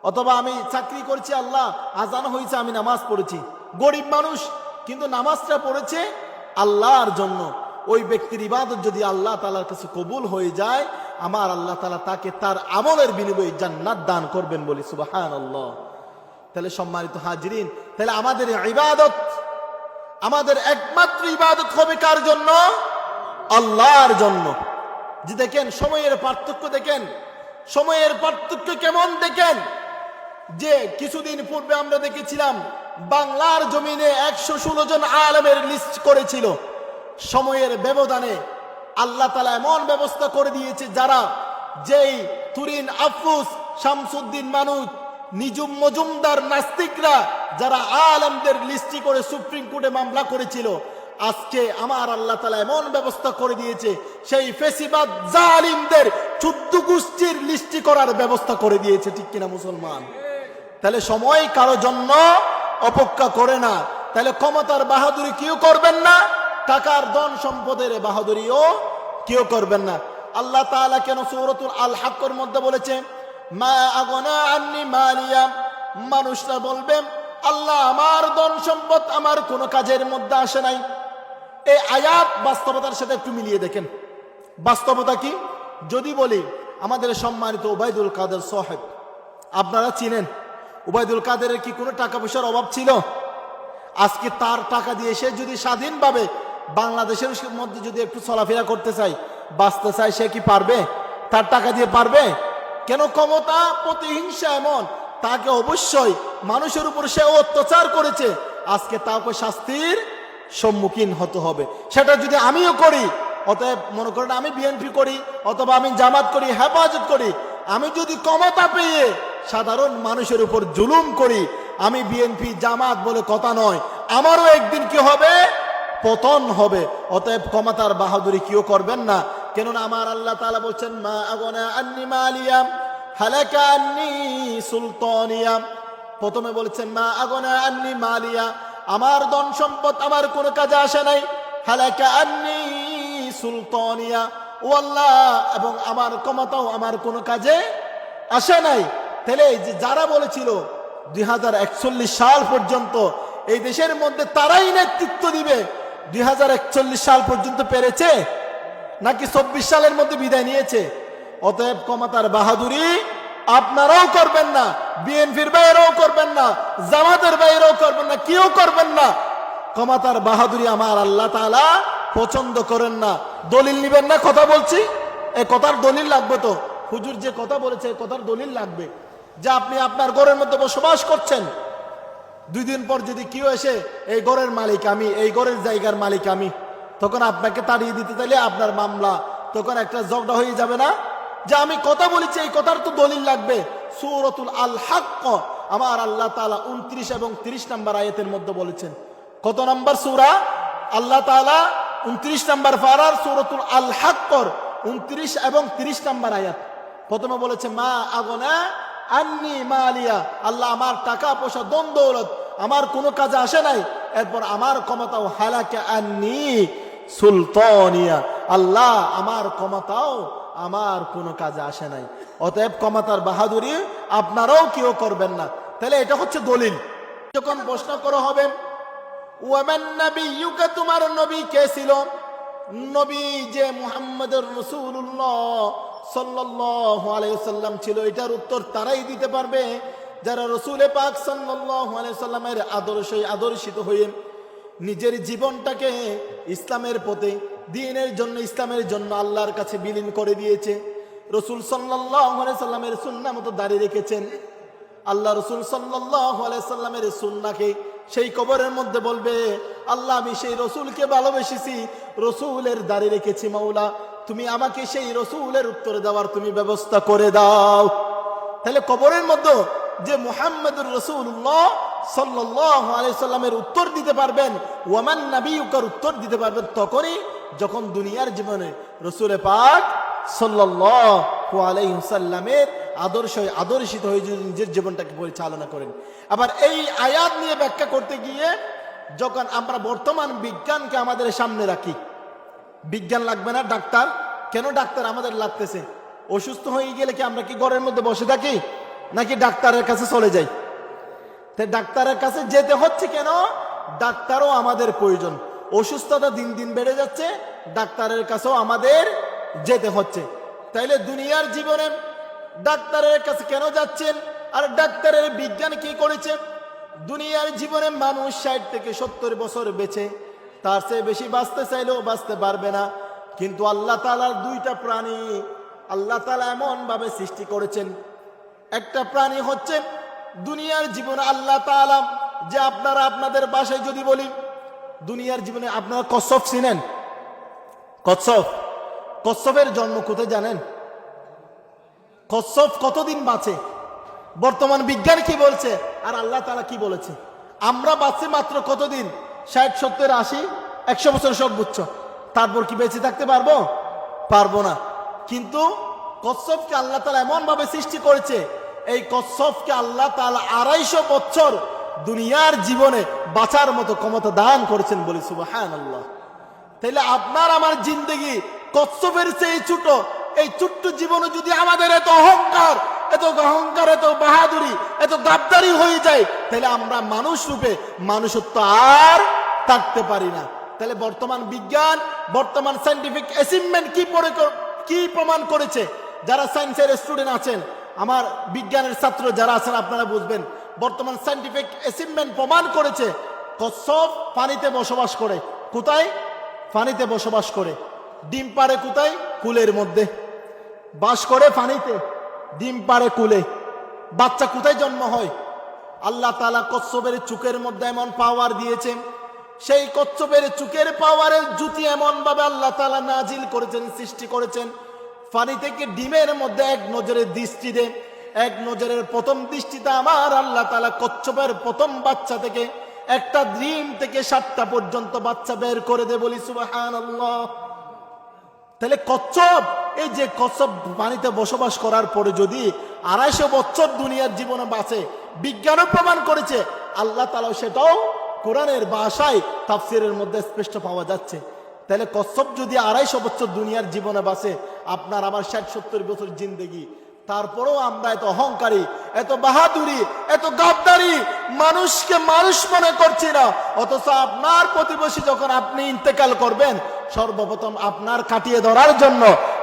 অথবা আমি চাকরি করছি, আল্লাহ আজান হয়েছে আমি নামাজ পড়েছি। গরিব মানুষ কিন্তু নামাজটা পড়েছে আল্লাহর জন্য। ওই ব্যক্তির ইবাদত যদি আল্লাহ তাআলার কাছে কবুল হয়ে যায়, আমার আল্লাহ তাআলা তাকে তার আমলের বিনিময়ে জান্নাত দান করবেন, বলি সুবহানাল্লাহ। তাহলে সম্মানিত হাজিরিন, তাহলে আমাদের ইবাদত, আমাদের একমাত্র ইবাদত হবে কার জন্য? আল্লাহর জন্য। যে দেখেন সময়ের পার্থক্য, দেখেন সময়ের পার্থক্য কেমন, দেখেন যে কিছুদিন পূর্বে আমরা দেখেছিলাম বাংলার জমিনে 116 জন আলেমের লিস্ট করেছিল। সময়ের ব্যবধানে আল্লাহ তাআলা এমন ব্যবস্থা করে দিয়েছে, যারা যেই তুরিন আফরোজ, শামসুদ্দিন মানুষ, নিজুম মজুমদার, নাস্তিকরা যারা আলেমদের লিস্টি করে সুপ্রিম কোর্টে মামলা করেছিল, আজকে আমার আল্লাহ তাআলা এমন ব্যবস্থা করে দিয়েছে, সেই ফেসিবাদ জালিমদের 14 গোষ্ঠীর লিস্টি করার ব্যবস্থা করে দিয়েছে। ঠিক কিনা মুসলমান? তাহলে সময় কারো জন্য অপেক্ষা করে না। তাহলে ক্ষমতার বাহাদুরি কেউ করবেন না, টাকার ধন সম্পদের বাহাদুরিও কেউ করবেন না। আল্লাহ তাআলা কেন সূরাতুল আল হাক্কের মধ্যে বলেছে, মা আগনা আন্নি মালিয়া, মানুষরা বলবে আল্লাহ আমার ধন সম্পদ আমার কোনো কাজের মধ্যে আসে নাই। এই আয়াত বাস্তবতার সাথে একটু মিলিয়ে দেখেন, বাস্তবতা কি? যদি বলি আমাদের সম্মানিত ওবায়দুল কাদের সাহেব, আপনারা চিনেন ওবায়দুল কাদেরের কি কোনো টাকা পয়সার অভাব ছিল? আজকে তার টাকা দিয়ে সে যদি স্বাধীনভাবে বাংলাদেশের মধ্যে যদি একটু চলাফেরা করতে চায়, বাঁচতে চায়, সে কি পারবে? তার টাকা দিয়ে পারবে? কেন? ক্ষমতা প্রতিহিংসা এমন, তাকে অবশ্যই মানুষের উপর সে অত্যাচার করেছে, আজকে তাকে শাস্তির সম্মুখীন হতে হবে। সেটা যদি আমিও করি, অতএব মনে করেন আমি বিএনপি করি অথবা আমি জামাত করি, হেফাজত করি, আমি যদি ক্ষমতা পেয়ে সাধারণ মানুষের উপর জুলুম করি, আমি বিএনপি জামাত বলে কথা নয়, আমারও একদিন কি হবে? পতন হবে। অতএব ক্ষমতার বাহাদুরি কেউ করবেন না। কেননা আমার আল্লাহ তাআলা বলছেন, মা আগনা আন্নি মালিয়া হালাকা আন্নি সুলতানিয়া। প্রথমে বলেছেন মা আগনা আন্নি মালিয়া, আমার ধন সম্পদ আমার কোনো কাজে আসে নাই। হালাকা আন্নি সুলতানিয়া, ও আল্লাহ, এবং আমার ক্ষমতাও আমার কোনো কাজে আসে নাই। তাহলে যে যারা বলেছিল 2041 সাল পর্যন্ত এই দেশের মধ্যে তারাই নেতৃত্ব দিবে, 2041 সাল পর্যন্ত পেরেছে নাকি 24 সালের মধ্যে বিদায় নিয়েছে? অতএব ক্ষমতার বাহাদুরি আপনারাও করবেন না, বিএনপির বাইরেও করবেন না, জামাতের বাইরেও করবেন না, কেউ করবেন না। ক্ষমতার বাহাদুরি আমার আল্লাহ তাআলা পছন্দ করেন না। দলিল নিবেন না, কথা বলছি, এই কথার দলিল লাগবে তো। হুজুর যে কথা বলেছে এই কথার দলিল লাগবে। যে আপনি আপনার ঘরের মধ্যে বসবাস করছেন, 2 দিন পর যদি কেউ এসে এই ঘরের মালিক আমি, এই ঘরের জায়গার মালিক আমি, তখন আপনাকে তাড়িয়ে দিতে চাইলে আপনার মামলা, তখন একটা ঝগড়া হয়ে যাবে না? যে আমি কথা বলেছি এই কথার তো দলিল লাগবে। সূরাতুল আল হাক্ক আমার আল্লাহ তাআলা 29 এবং 30 নম্বর আয়াতের মধ্যে বলেছেন। কত নম্বর সূরা? আল্লাহ তাআলা 29 নম্বর পারার সূরাতুল আল হাক্কর 29 এবং 30 নম্বর আয়াত। প্রথমে বলেছে মা আগনা আন্নি মালিয়া, আল্লাহ আমার টাকা পয়সা ধন দৌলত আমার কোনো কাজে আসে নাই। এরপর আমার ক্ষমতাও হালাকা আন্নি সুলতানিয়া, আল্লাহ আমার ক্ষমতাও আমার কোনো কাজে আসে নাই। অতএব ক্ষমতার বাহাদুরি আপনারাও কেউ করবেন না। তাহলে এটা হচ্ছে দলিল। যখন প্রশ্ন করা হবে ওয়ামান নাবিয়্যুকা, তোমার নবী কে ছিল? নবী যে মুহাম্মদুর রাসূলুল্লাহ সাল্লাল্লাহু আলাইহি ওয়াসাল্লাম ছিল, এটার উত্তর তারাই দিতে পারবে যারা রাসূল পাক সাল্লাল্লাহু আলাইহি ওয়াসাল্লামের আদর্শে আদর্শিত হয়ে নিজের জীবনটাকে ইসলামের পথে, দ্বীনের জন্য, ইসলামের জন্য আল্লাহর কাছে বিলীন করে দিয়েছে। রাসূল সাল্লাল্লাহু আলাইহি ওয়াসাল্লামের সুন্নাহ মতো দাঁড়িয়ে রেখেছেন। আল্লাহ রাসূল সাল্লাল্লাহু আলাইহি ওয়াসাল্লামের সুন্নাহকে সেই কবরের মধ্যে বলবে, আল্লাহ আমি সেই রসুলকে ভালোবেসেছি, রসুলের দাঁড়িয়ে রেখেছি, মাওলা তুমি আমাকে সেই রসুলের উত্তর দেওয়ার তুমি ব্যবস্থা করে দাও। তাহলে কবরের মধ্যে যে মুহাম্মদুর রাসূলুল্লাহ সাল্লাল্লাহু আলাইহি সাল্লামের উত্তর দিতে পারবেন, ওয়ামান নাবিয়্যুকার উত্তর দিতে পারবেন, তখনই যখন দুনিয়ার জীবনে রাসূল পাক সাল্লাল্লাহু আলাইহি ওয়াসাল্লামের আদর্শিত হয়ে নিজের জীবনটাকে পরিচালনা করেন। আবার এই আয়াত নিয়ে ব্যাখ্যা করতে গিয়ে যখন আমরা বর্তমান বিজ্ঞানকে আমাদের সামনে রাখি, বিজ্ঞান লাগবে না ডাক্তার, কেন ডাক্তার আমাদের লাগতেছে? অসুস্থ হয়ে গেলে কি আমরা কি ঘরের মধ্যে বসে থাকি, নাকি ডাক্তারের কাছে চলে যাই? তাই ডাক্তারের কাছে যেতে হচ্ছে কেন? ডাক্তারও আমাদের প্রয়োজন। অসুস্থতা দিন দিন বেড়ে যাচ্ছে, ডাক্তারের কাছেও আমাদের যেতে হচ্ছে। তাইলে দুনিয়ার জীবনে ডাক্তারের কাছে কেন যাচ্ছেন? আর ডাক্তারের বিজ্ঞান কি করেছে? দুনিয়ার জীবনে মানুষ 60 থেকে 70 বছর বেঁচে, তার চেয়ে বেশি বাঁচতে চাইলেও বাঁচতে পারবে না। কিন্তু আল্লাহ তাআলার দুইটা প্রাণী আল্লাহ তাআলা এমন ভাবে সৃষ্টি করেছেন। একটা প্রাণী হচ্ছে দুনিয়ার জীবনে আল্লাহ তাআলা, যে আপনারা আপনাদের ভাষায় যদি বলি, দুনিয়ার জীবনে আপনারা কচ্ছপ চিনেন? কচ্ছপের জন্ম কোথায় জানেন? কচ্ছপ কতদিন বাঁচে? বর্তমান বিজ্ঞান কি বলছে আর আল্লাহ তাআলা কি বলেছে? আমরা বাঁচি মাত্র কতদিন? 60, 70, 80, 100 বছর সর্বোচ্চ। তারপর কি বেঁচে থাকতে পারবো না। কিন্তু কচ্ছপকে আল্লাহ তাআলা এমন ভাবে সৃষ্টি করেছে, এই কচ্ছপকে আল্লাহ তাআলা 250 বছর দুনিয়ার জীবনে বাঁচার মতো ক্ষমতা দান করেছেন, বলি সুবহানাল্লাহ। তাইলে আপনার আমার জিন্দেগি কচ্ছপের চেয়ে ছোট। এই ছোট্ট জীবনে যদি আমাদের এত অহংকার, এত বাহাদুরি, এত গাদ্দারি হয়ে যায়, তাহলে আমরা মানুষ রূপে মানুষত্ব আর থাকতে পারি না। তাহলে বর্তমান বিজ্ঞান, বর্তমান সায়েন্টিফিক অ্যাচিভমেন্ট কি প্রমাণ করেছে? যারা সায়েন্সের স্টুডেন্ট আছেন, আমার বিজ্ঞানের ছাত্র যারা আছেন, আপনারা বুঝবেন বর্তমান সায়েন্টিফিক অ্যাচিভমেন্ট প্রমাণ করেছে কচ্ছপ পানিতে বসবাস করে। কোথায়? পানিতে বসবাস করে। ডিম পাড়ে কোথায়? কুলের মধ্যে বাস করে, পানিতে। ডিম পাড়ে কুলে। বাচ্চা কোথায় জন্ম হয়? আল্লাহ তাআলা কচ্ছপের চোখের মধ্যে এমন পাওয়ার দিয়েছে, সেই কচ্ছপের চোখের পাওয়ারের জ্যোতি এমন ভাবে আল্লাহ তাআলা নাজিল করেছেন, সৃষ্টি করেছেন। পানি থেকে ডিমের মধ্যে এক নজরে দৃষ্টি দেয়, এক নজরের প্রথম দৃষ্টিতে আমার আল্লাহ তাআলা কচ্ছপের প্রথম বাচ্চা থেকে একটা ডিম থেকে 7টা পর্যন্ত বাচ্চা বের করে দেয়, বলি সুবহানাল্লাহ। তাহলে কচ্ছপ, এই যে কচ্ছপ পানিতে বসবাস করার পরে যদি 250 বছর দুনিয়ার জীবনে বাঁচে, বিজ্ঞানও প্রমাণ করেছে, আল্লাহ তাআলা সেটাও কোরআনের ভাষায় তাফসীরের মধ্যে স্পষ্ট পাওয়া যাচ্ছে। তাহলে কচ্ছপ যদি 250 বছর দুনিয়ার জীবনে বাঁচে, আপনার আমার 60-70 বছর জিন্দেগি, তারপরেও আমরা এত অহংকারী, এত বাহাদুরি, এত গাদ্দারি, মানুষকে মানুষ মনে করছি না। অথচ আপনার প্রতিবেশী যখন আপনি ইন্তেকাল করবেন, সর্বপ্রথম আপনার কাটিয়ে ধরার জন্য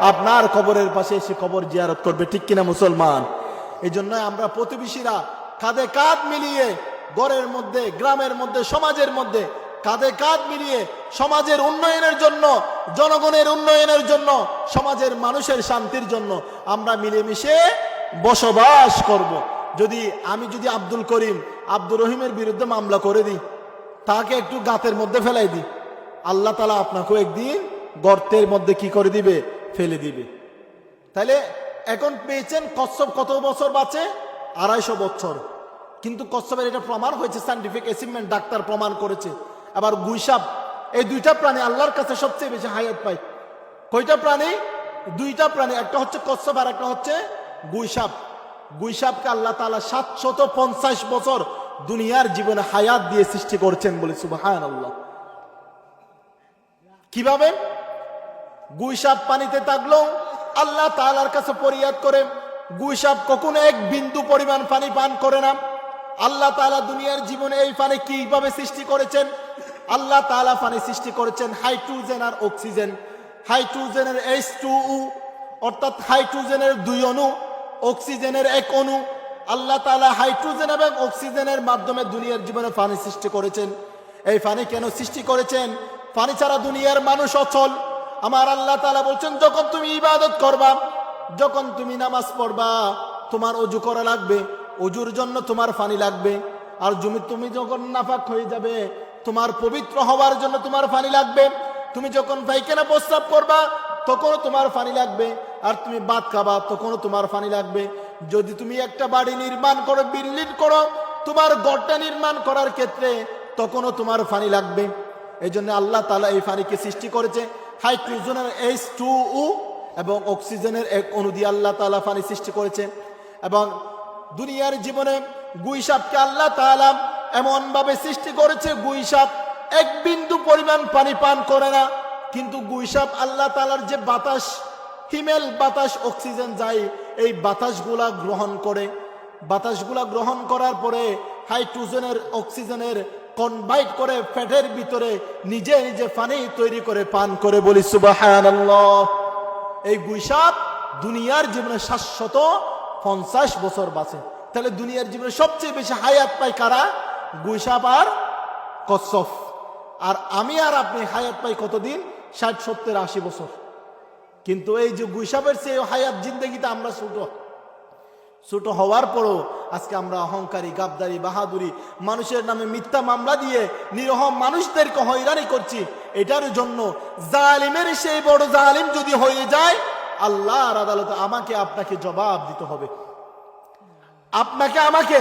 আপনার কবরের পাশে এসে কবর জিয়ারত করবে, ঠিক কিনা মুসলমান? এই জন্য আমরা প্রতিবেশীরা কাঁধে কাঁধ মিলিয়ে ঘরের মধ্যে, গ্রামের মধ্যে, সমাজের মধ্যে কাঁধে কাঁধ মিলিয়ে সমাজের উন্নয়নের জন্য, জনগণের উন্নয়নের জন্য, সমাজের মানুষের শান্তির জন্য আমরা মিলেমিশে বসবাস করব। আমি যদি আব্দুল করিম, আব্দুর রহিমের বিরুদ্ধে মামলা করে দিই, তাকে একটু গাতের মধ্যে ফেলাই দিই, আল্লাহ তাআলা আপনাকেও একদিন গর্তের মধ্যে কি করে দিবে? ফেলে দিবে। তাহলে এখন পেয়েছেন কচ্ছপ কত বছর বাঁচে? 250 বছর। কিন্তু কচ্ছপের এটা প্রমাণ হয়েছে, সায়েন্টিফিক অ্যাচিভমেন্ট, ডাক্তার প্রমাণ করেছে। আবার গুইসাপ, এই দুইটা প্রাণী আল্লাহর কাছে সবচেয়ে বেশি হায়াত পায়। কয়টা প্রাণী? দুইটা প্রাণী, একটা হচ্ছে কচ্ছপ আর একটা হচ্ছে গুইসাপ। গুইসাপকে আল্লাহ তাআলা 750 বছর দুনিয়ার জীবনে হায়াত দিয়ে সৃষ্টি করেছেন, বলে সুবহানাল্লাহ। কিভাবে? গুইসাপ পানিতে থাকলেও আল্লাহ তাআলার কাছে ফরিয়াদ করে। গুইসাপ কখনো এক বিন্দু পরিমাণ পানি পান করে না। আল্লাহ তাআলা দুনিয়ার জীবনে এই পানি কিভাবে সৃষ্টি করেছেন? আল্লাহ তাআলা পানি সৃষ্টি করেছেন হাইড্রোজেন আর অক্সিজেন। হাইড্রোজেনের H2O, অর্থাৎ হাইড্রোজেনের 2 অণু, অক্সিজেনের 1 অণু। আল্লাহ তাআলা হাইড্রোজেন এবং অক্সিজেনের মাধ্যমে দুনিয়ার জীবনে পানি সৃষ্টি করেছেন। এই পানি কেন সৃষ্টি করেছেন? পানি ছাড়া দুনিয়ার মানুষ অচল। আমার আল্লাহ তাআলা বলছেন, যখন তুমি ইবাদত করবা, যখন তুমি নামাজ পড়বা, তোমার ওযু করা লাগবে, ওযুর জন্য তোমার পানি লাগবে। আর তুমি যখন নাপাক হয়ে যাবে, তোমার পবিত্র হওয়ার জন্য তোমার পানি লাগবে। তুমি যখন পায়খানা প্রস্রাব করবা, তখনও তোমার পানি লাগবে। আর তুমি ভাত খাবা, তখনও তোমার পানি লাগবে। যদি তুমি একটা বাড়ি নির্মাণ করো, বিল্ডিং করো, তোমার ঘরটা নির্মাণ করার ক্ষেত্রে তখনও তোমার পানি লাগবে। এই জন্য আল্লাহ তাআলা এই পানিকে সৃষ্টি করেছে। হাইড্রোজেনের H2O এবং অক্সিজেনের এক অণু দিয়ে আল্লাহ তাআলা পানি সৃষ্টি করেছেন। এবং দুনিয়ার জীবনে গুইসাপকে আল্লাহ তাআলা এমন ভাবে সৃষ্টি করেছে, গুইসাপ এক বিন্দু পরিমাণ পানি পান করে না, কিন্তু গুইসাপ আল্লাহ তাআলার যে বাতাস, হিমেল বাতাস, অক্সিজেন যায়, এই বাতাসগুলা গ্রহণ করে। বাতাসগুলা গ্রহণ করার পরে হাইড্রোজেনের অক্সিজেনের কনভার্ট করে পেটের ভিতরে নিজে নিজে পানি তৈরি করে পান করে। বলি সুবহানাল্লাহ। এই গুইসাপ দুনিয়ার জীবনে 750 বছর বাঁচে। তাহলে দুনিয়ার জীবনে সবচেয়ে বেশি হায়াত পায় কারা? গুইসাপ আর কচ্ছপ। আর আমি আর আপনি হায়াত পাই কতদিন? 60, 70, 80 বছর। কিন্তু এই যে গুইসাপের চেয়ে হায়াত জিন্দেগিতে আমরা ছোট হওয়ার পরও আজকে আমরা অহংকারী, গাদ্দারি, বাহাদুরি, মানুষের নামে মিথ্যা মামলা দিয়ে নিরহ মানুষদেরকে হয়রানি করছি। এটার জন্য জালিমের সেই বড় জালিম যদি হয়ে যায়, আল্লাহর আদালতে আমাকে আপনাকে জবাব দিতে হবে। আপনাকে আমাকে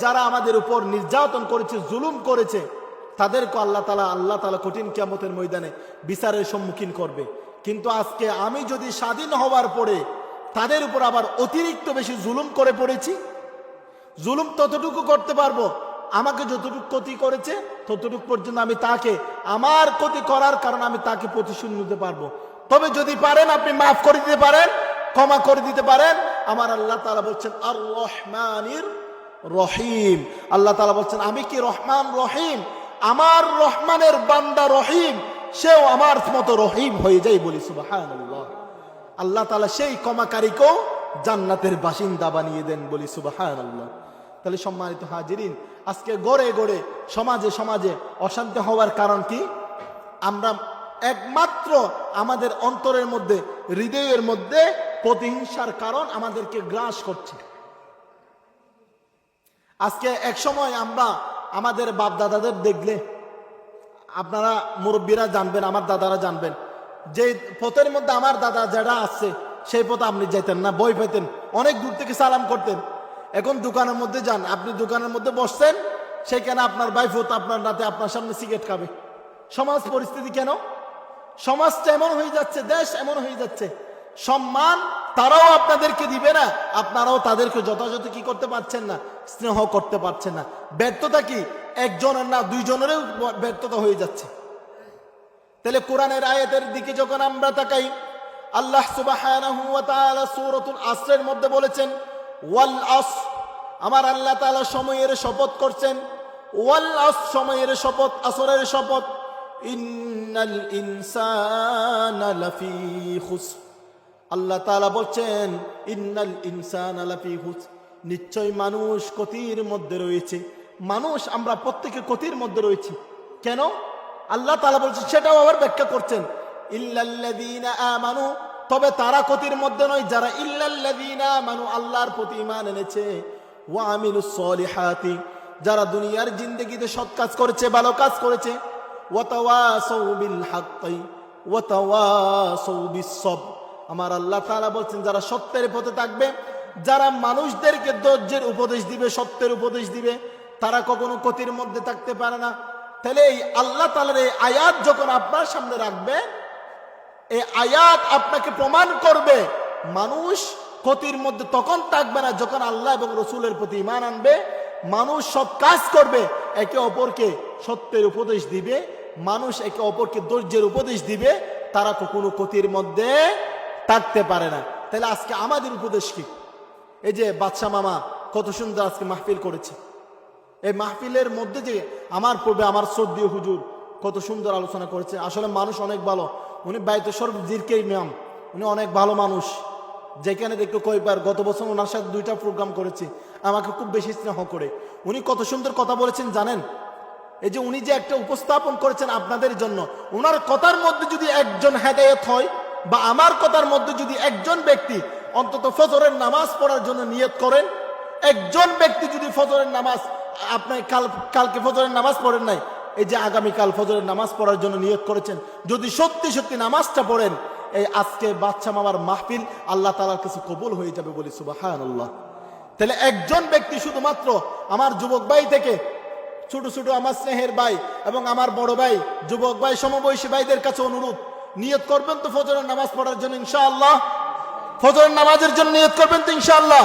যারা আমাদের উপর নির্যাতন করেছে, জুলুম করেছে, তাদেরকে আল্লাহ তাআলা কঠিন কিয়ামতের ময়দানে বিচারের সম্মুখীন করবে। কিন্তু আজকে আমি যদি স্বাধীন হওয়ার পরে তাদের উপর আবার অতিরিক্ত বেশি জুলুম করে পড়েছি, জুলুম ততটুকু করতে পারবো, আমাকে যতটুকু ক্ষতি করেছে ততটুকু পর্যন্ত আমি তাকে, আমার ক্ষতি করার কারণে আমি তাকে প্রতিশোধ নিতে পারবো। তবে যদি পারেন আপনি মাফ করে দিতে পারেন, ক্ষমা করে দিতে পারেন। আমার আল্লাহ তাআলা বলছেন আর রহমানির রহিম। আল্লাহ তাআলা বলছেন আমি কি রহমান রহিম, আমার রহমানের বান্দা রহিম, সেও আমার মতো রহিম হয়ে যায়। বলি সুবহানাল্লাহ। আল্লাহ তাআলা সেই ক্ষমাকারীকেও জান্নাতের বাসিন্দা বানিয়ে দেন। বলি সুবহানাল্লাহ। তাহলে সম্মানিত হাজিরিন, আজকে গড়ে গড়ে সমাজে সমাজে অশান্তি হওয়ার কারণ কি? আমরা একমাত্র আমাদের অন্তরের মধ্যে, হৃদয়ের মধ্যে প্রতিহিংসার কারণ আমাদেরকে গ্রাস করছে। আজকে এক সময় আমরা আমাদের বাপ দাদাদের দেখলে, আপনারা মুরব্বীরা জানবেন, আমার দাদারা জানবেন, যে পথের মধ্যে আমার দাদা যারা আছে সেই পথে আপনি যেতেন না, ভয় পেতেন, অনেক দূর থেকে সালাম করতেন। এখন দোকানের মধ্যে যান, আপনি দোকানের মধ্যে বসছেন, সেখানে আপনার ভাইফোঁত আপনার রাতে আপনার সামনে সিগারেট খাবে। সমাজ পরিস্থিতি কেন? সমাজটা এমন হয়ে যাচ্ছে, দেশ এমন হয়ে যাচ্ছে। সম্মান তারাও আপনাদেরকে দিবে না, আপনারাও তাদেরকে যথাযথ কি করতে পারছেন না, স্নেহ করতে পারছেন না। ব্যর্থতা কি একজনের না, দুইজনেরও ব্যর্থতা হয়ে যাচ্ছে। তাহলে কোরআনের আয়াতের দিকে যখন আমরা তাকাই, আল্লাহ সুবহানাহু ওয়া তাআলা সূরাতুল আসরের মধ্যে বলেছেন ওয়াল আসর, আমার আল্লাহ তাআলা সময়ের শপথ করছেন। ওয়াল আসর, সময়ের শপথ, আসরের শপথ। ইন্নাল ইনসানা লাফি খুসর, আল্লাহ তাআলা বলছেন ইন্নাল ইনসানা লাফি খুসর, নিশ্চয় মানুষ ক্ষতির মধ্যে রয়েছে। মানুষ আমরা প্রত্যেকে ক্ষতির মধ্যে রয়েছি। কেন? আল্লাহ তাআলা বলছেন, সেটাও আবার ব্যাখ্যা করছেন ইল্লাল্লাযীনা আমানু, তবে তারা ক্ষতির মধ্যে নয় যারা ইল্লাল্লাযীনা আমানু, আল্লাহর প্রতি ঈমান এনেছে, ওয়া আমিলুস সলিহাতি, যারা দুনিয়ার জিন্দেগিতে সৎ কাজ করেছে, ভালো কাজ করেছে, ওয়া তাওয়াসাউ বিল হাক্কি ওয়া তাওয়াসাউ বিস সবর। আমার আল্লাহ তাআলা বলছেন যারা সত্যের পথে থাকবে, যারা মানুষদেরকে ধৈর্যের উপদেশ দিবে, সত্যের উপদেশ দিবে, তারা কখনো ক্ষতির মধ্যে থাকতে পারে না। তাহলে এই আল্লাহ তাআলার এই আয়াত যখন আপনার সামনে রাখবে, এই আয়াত আপনাকে প্রমাণ করবে মানুষ ক্ষতির মধ্যে তখন থাকবে না যখন আল্লাহ এবং রসুলের প্রতি ঈমান আনবে, মানুষ সৎ কাজ করবে, একে অপরকে সত্যের উপদেশ দিবে, মানুষ একে অপরকে ধৈর্যের উপদেশ দিবে, তারা কখনো ক্ষতির মধ্যে থাকতে পারে না। তাহলে আজকে আমাদের উপদেশ কি? এই যে বাদশা মামা কত সুন্দর আজকে মাহফিল করেছে, এই মাহফিলের মধ্যে যে আমার পূর্বে আমার শ্রদ্ধেয় হুজুর কত সুন্দর আলোচনা করেছে। আসলে মানুষ অনেক ভালো, উনি বাইতুল শরীফ জিরকের ইমাম, উনি অনেক ভালো মানুষ। যেখানে দেখতে কয়েকবার, গত বছর ওনার সাথে 2টা প্রোগ্রাম করেছি, আমাকে খুব বেশি স্নেহ করে। উনি কত সুন্দর কথা বলেছেন জানেন? এই যে উনি যে একটা উপস্থাপন করেছেন আপনাদের জন্য, ওনার কথার মধ্যে যদি একজন হেদায়েত হয়, বা আমার কথার মধ্যে যদি একজন ব্যক্তি অন্তত ফজরের নামাজ পড়ার জন্য নিয়ত করেন, একজন ব্যক্তি যদি ফজরের নামাজ, আপনি কালকে ফজরের নামাজ পড়েন নাই, এই যে আগামীকাল ফজরের নামাজ পড়ার জন্য নিয়ত করেছেন, যদি সত্যি সত্যি নামাজটা পড়েন, এই আজকে বাদশা মামার মাহফিল আল্লাহ তাআলার কাছে কবুল হয়ে যাবে। বলি সুবহানাল্লাহ। তাহলে একজন ব্যক্তি শুধুমাত্র আমার যুবক ভাই থেকে, ছোট ছোট আমার স্নেহের ভাই এবং আমার বড় ভাই, যুবক ভাই, সমবয়সী ভাইদের কাছে অনুরোধ, নিয়ত করবেন তো ফজরের নামাজ পড়ার জন্য ইনশাআল্লাহ? ফজরের নামাজের জন্য নিয়ত করবেন তো ইনশাআল্লাহ?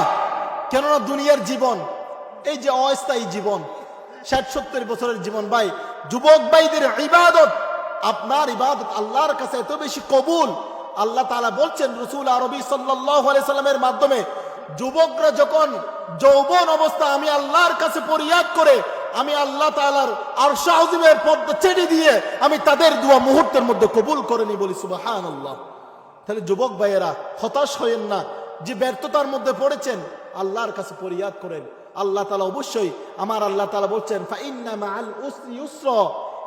কেননা দুনিয়ার জীবন এই যে অস্থায়ী জীবন, 60-70 বছরের জীবন ভাই, যুবক ভাইদের ইবাদত, আপনার ইবাদত আল্লাহর কাছে এত বেশি কবুল। আল্লাহ তাআলা বলছেন রাসূল আরবি সাল্লাল্লাহু আলাইহি সাল্লামের মাধ্যমে, যুবকরা যখন যৌবন অবস্থা আমি আল্লাহর কাছে ফরিয়াদ করে আমি আল্লাহ তাআলার আরশ আযীমের পর্দা ছেড়ে দিয়ে আমি তাদের দোয়া মুহূর্তের মধ্যে কবুল করে নি, বলি সুবহানাল্লাহ। তাহলে যুবক ভাইয়েরা হতাশ হয়েন না, যে ব্যর্থতার মধ্যে পড়েছেন আল্লাহর কাছে ফরিয়াদ করেন। আল্লাহ তাআলা অবশ্যই, আমার আল্লাহ তাআলা বলছেন ফা ইন্না মাআল উসরি ইউসরা,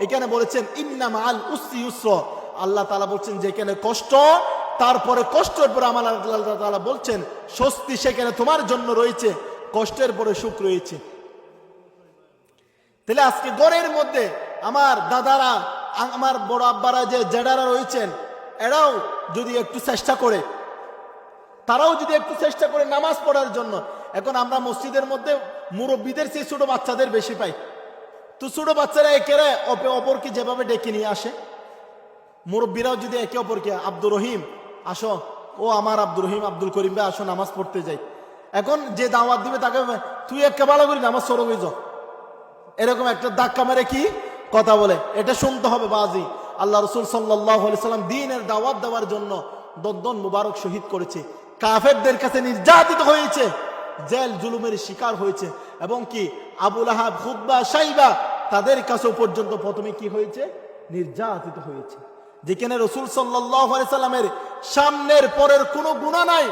এখানে বলেছেন ইন্না মাআল উসরি ইউসরা। আল্লাহ তাআলা বলছেন যে এখানে কষ্ট, তারপরে কষ্টের পরে আমার আল্লাহ তাআলা বলছেন স্বস্তি সেখানে তোমার জন্য রয়েছে, কষ্টের পরে সুখ রয়েছে। তাহলে আজকে ঘরের মধ্যে আমার দাদারা, আমার বড় আব্বারা, যে জেডারা রয়েছেন, এরাও যদি একটু চেষ্টা করে, তারাও যদি একটু চেষ্টা করে নামাজ পড়ার জন্য। এখন আমরা মসজিদের মধ্যে মুরব্বীদের চেয়ে ছোট বাচ্চাদের বেশি পাই। তো ছোট বাচ্চারা একেরে অপরকে যেভাবে ডেকে নিয়ে আসে, মুরব্বীরাও যদি একে অপরকে আব্দুর রহিম আসো, ও আমার আব্দুর রহিম, আব্দুল করিম ভাই আসো নামাজ পড়তে যাই। এখন যে দাওয়াত দিবে তাকে তুই একটা ভালো করি নামাজ সরো হয়ে যাও, এরকম একটা ধাক্কা মেরে কি কথা বলে, এটা শুনতে হবে বাজি। আল্লাহ রাসূল সাল্লাল্লাহু আলাইহি সাল্লাম দ্বীনের দাওয়াত দেওয়ার জন্য দদ্দন মুবারক শহীদ করেছে, কাফেরদের কাছে নির্যাতিত হয়েছে, জেল জুলুমের শিকার হয়েছে, এবং কি আবু লাহাব, খুতবা, শাইবা তাদের কাছেও পর্যন্ত প্রথমে কি হয়েছে, নির্যাতিত হয়েছে। যেখানে রাসূল সাল্লাল্লাহু আলাইহি সাল্লামের সামনের পরের কোনো গুনাহ নাই,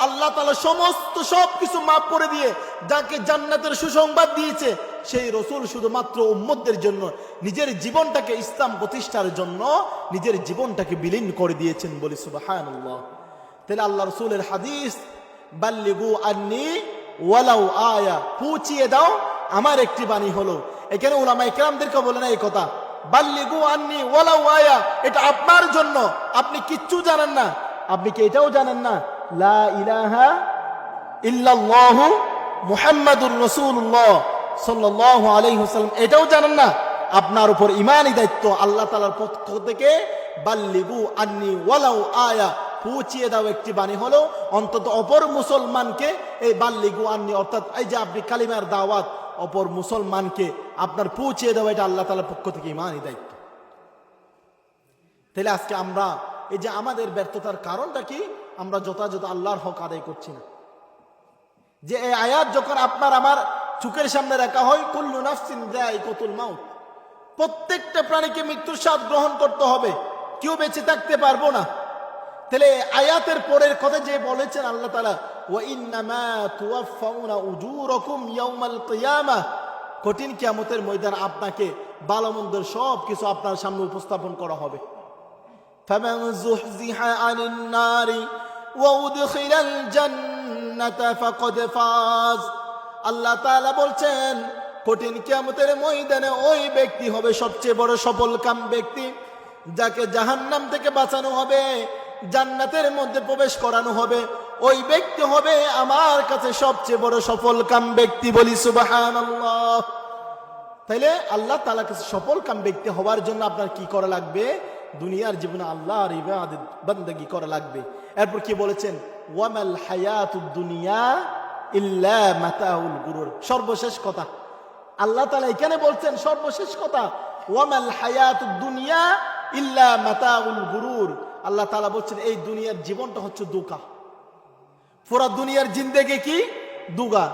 আল্লাহ তাআলা সমস্ত সবকিছু মাফ করে দিয়ে যাকে জান্নাতের সুসংবাদ দিয়েছে, সেই রাসূল শুধুমাত্র উম্মতদের জন্য নিজের জীবনটাকে ইসলাম প্রতিষ্ঠার জন্য নিজের জীবনটাকে বিলীন করে দিয়েছেন, বলি সুবহানাল্লাহ। তাহলে আল্লাহ রাসূলের হাদিস, বাল্লিগু আন্নি ওয়ালাউ আয়া, পৌঁছিয়ে দাও আমার একটি বাণী হলো। এখানে উলামায়ে কেরামদেরকে বলে না এই কথা, বাল্লিগু আন্নি ওয়ালাউ আয়া, এটা আপনার জন্য, আপনি কিচ্ছু জানেন না। আপনি কি এটাও জানেন না লা ইলাহা ইল্লাল্লাহু মুহাম্মাদুর রাসূলুল্লাহ সাল্লাল্লাহু আলাইহি ওয়াসাল্লাম, এটাও জানেন না? আপনার উপর ঈমানই দায়িত্ব আল্লাহ তাআলার পক্ষ থেকে, বাল্লিগু আন্নি ওয়ালাউ আয়া, পৌঁছিয়ে দাও একটি বাণী হলো অন্তত অপর মুসলমানকে। এই বাল্লিগু আন্নি অর্থাৎ এই যে আপনি কালিমার দাওয়াত অপর মুসলমানকে আপনার পৌঁছিয়ে দেওয়া, এটা আল্লাহ তাআলার পক্ষ থেকে ঈমানই দায়িত্ব। তাহলে আজকে আমরা এই যে আমাদের ব্যর্থতার কারণটা কি, আমরা যথাযথ আল্লাহর হক আদায় করছি না। যে এই আয়াত যখন আপনার আমার চোখের সামনে রাখা হয়, কুল্লু নাফসিন যায়িকাতুল মাউত, প্রত্যেকটা প্রাণীকে মৃত্যুর স্বাদ গ্রহণ করতে হবে, কেউ বেঁচে থাকতে পারবো না। তাহলে আয়াতের পরের কথা যে বলেছেন আল্লাহ তাআলা, ওয়া ইন্নামা তুওয়াফাউনা উজুরাকুম ইয়াউমাল কিয়ামাহ, কঠিন কিয়ামতের ময়দান আপনাকে ভালো মন্দের সব কিছু আপনার সামনে উপস্থাপন করা হবে। ফামান যুহজিহা আনিন নারি ওয়া উদখিলাল জান্নাতা ফাকাদ ফাজ। আল্লাহ তাআলা বলছেন কঠিন কিয়ামতের ময়দানে ওই ব্যক্তি হবে সবচেয়ে বড় সফলকাম ব্যক্তি, যাকে জাহান্নাম থেকে বাঁচানো হবে, জান্নাতের মধ্যে প্রবেশ করানো হবে, ওই ব্যক্তি হবে আমার কাছে সবচেয়ে বড় সফলকাম ব্যক্তি, বলি সুবহানাল্লাহ। তাইলে আল্লাহ তাআলার কাছে সফলকাম ব্যক্তি হওয়ার জন্য আপনার কি করা লাগবে, দুনিয়ার জীবনে আল্লাহর ইবাদত বান্দাগি করা লাগবে। এরপর কি বলেছেন, ওয়ামাল হায়াতুদ দুনিয়া ইল্লা মাতাউল গুরুর, সর্বশেষ কথা আল্লাহ তাআলা এখানে বলছেন, সর্বশেষ কথা, ওয়ামাল হায়াতুদ দুনিয়া ইল্লা মাতাউল গুরুর। আল্লাহ তাআলা বলছেন এই দুনিয়ার জীবনটা হচ্ছে ধোঁকা, পুরা দুনিয়ার জিন্দেগি কি ধোঁকা।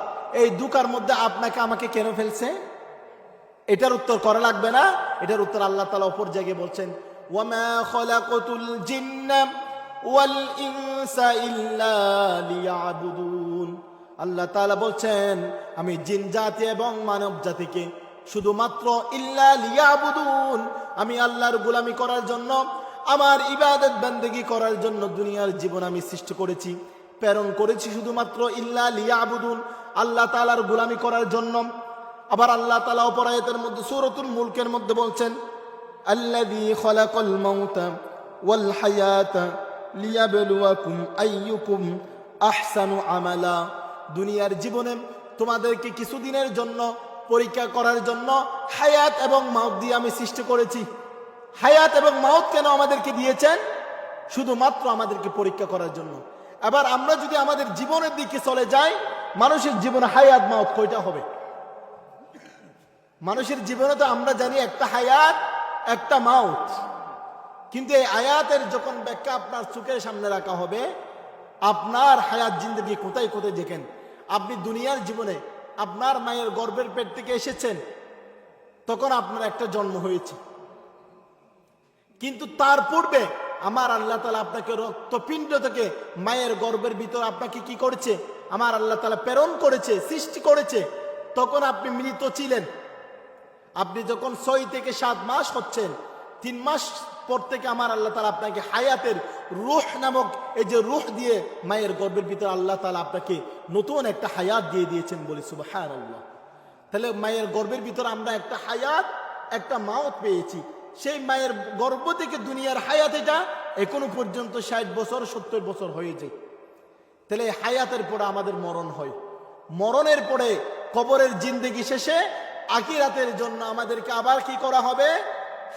এই ধোঁকার মধ্যে আপনাকে আমাকে কেন ফেলছে, এটার উত্তর করা লাগবে না। এটার উত্তর আল্লাহ তাআলা অপর জায়গায় বলছেন, ওয়ামা খালাকাতুল জিন্না ওয়াল ইনসা ইল্লা লিয়াবুদুন। আল্লাহ তাআলা বলছেন আমি জিন জাতি এবং মানব জাতিকে শুধুমাত্র ইল্লা লিয়াবুদুন, আমি আল্লাহর গোলামি করার জন্য, আমার ইবাদত বান্দেগি করার জন্য দুনিয়ার জীবন আমি সৃষ্টি করেছি, প্রেরণ করেছি শুধুমাত্র ইল্লা লিয়াবুদুন, আল্লাহ তাআলার গোলামি করার জন্য। আবার আল্লাহ তাআলা অপর আয়াতের মধ্যে সূরাতুল মুলকের মধ্যে বলছেন, আল্লাযী খালাকাল মাউতা ওয়াল হায়াতা লিয়াবলুয়াকুম আইয়ুকুম আহসানু আমালা। দুনিয়ার জীবনে তোমাদেরকে কিছুদিনের জন্য পরীক্ষা করার জন্য হায়াত এবং মাউত দিয়ে আমি সৃষ্টি করেছি। হায়াত এবং মাউত কেন আমাদেরকে দিয়েছেন, শুধুমাত্র আমাদেরকে পরীক্ষা করার জন্য। এবার আমরা যদি আমাদের জীবনের দিকে চলে যাই, মানুষের জীবনে হায়াত মাউত কয়টা হবে? মানুষের জীবনে তো আমরা জানি একটা হায়াত একটা মাউত, কিন্তু এই আয়াতের যখন ব্যাখ্যা আপনার চোখের সামনে রাখা হবে, আপনার হায়াত জিন্দগি কোথায় কোথায় দেখেন। আপনি দুনিয়ার জীবনে আপনার মায়ের গর্ভের পেট থেকে এসেছেন, তখন আপনার একটা জন্ম হয়েছে, কিন্তু তার পূর্বে আমার আল্লাহ তাআলা আপনাকে রক্তপিণ্ড থেকে মায়ের গর্ভের ভিতর আপনাকে কি করেছে? আমার আল্লাহ তাআলা প্রেরণ করেছে, সৃষ্টি করেছে। তখন আপনি মৃত ছিলেন। আপনি যখন 6 থেকে 7 মাস হচ্ছেন, 3 মাস পর থেকে আমার আল্লাহ তাআলা আপনাকে হায়াতের রূহ নামক এই যে রূহ দিয়ে মায়ের গর্ভের ভিতর আল্লাহ তাআলা আপনাকে নতুন একটা হায়াত দিয়ে দিয়েছেন, বলি সুবহানাল্লাহ। তাহলে মায়ের গর্ভের ভিতর আমরা একটা হায়াত একটা মাউত পেয়েছি। সেই মায়ের গর্ভ থেকে দুনিয়ার হায়াত এটা এখনো পর্যন্ত 60 বছর 70 বছর হয়ে যায়। তাহলে হায়াতের পরে আমাদের মরণ হয়, মরণের পরে কবরের জিন্দেগি শেষে আখিরাতের জন্য আমাদেরকে আবার কি করা হবে?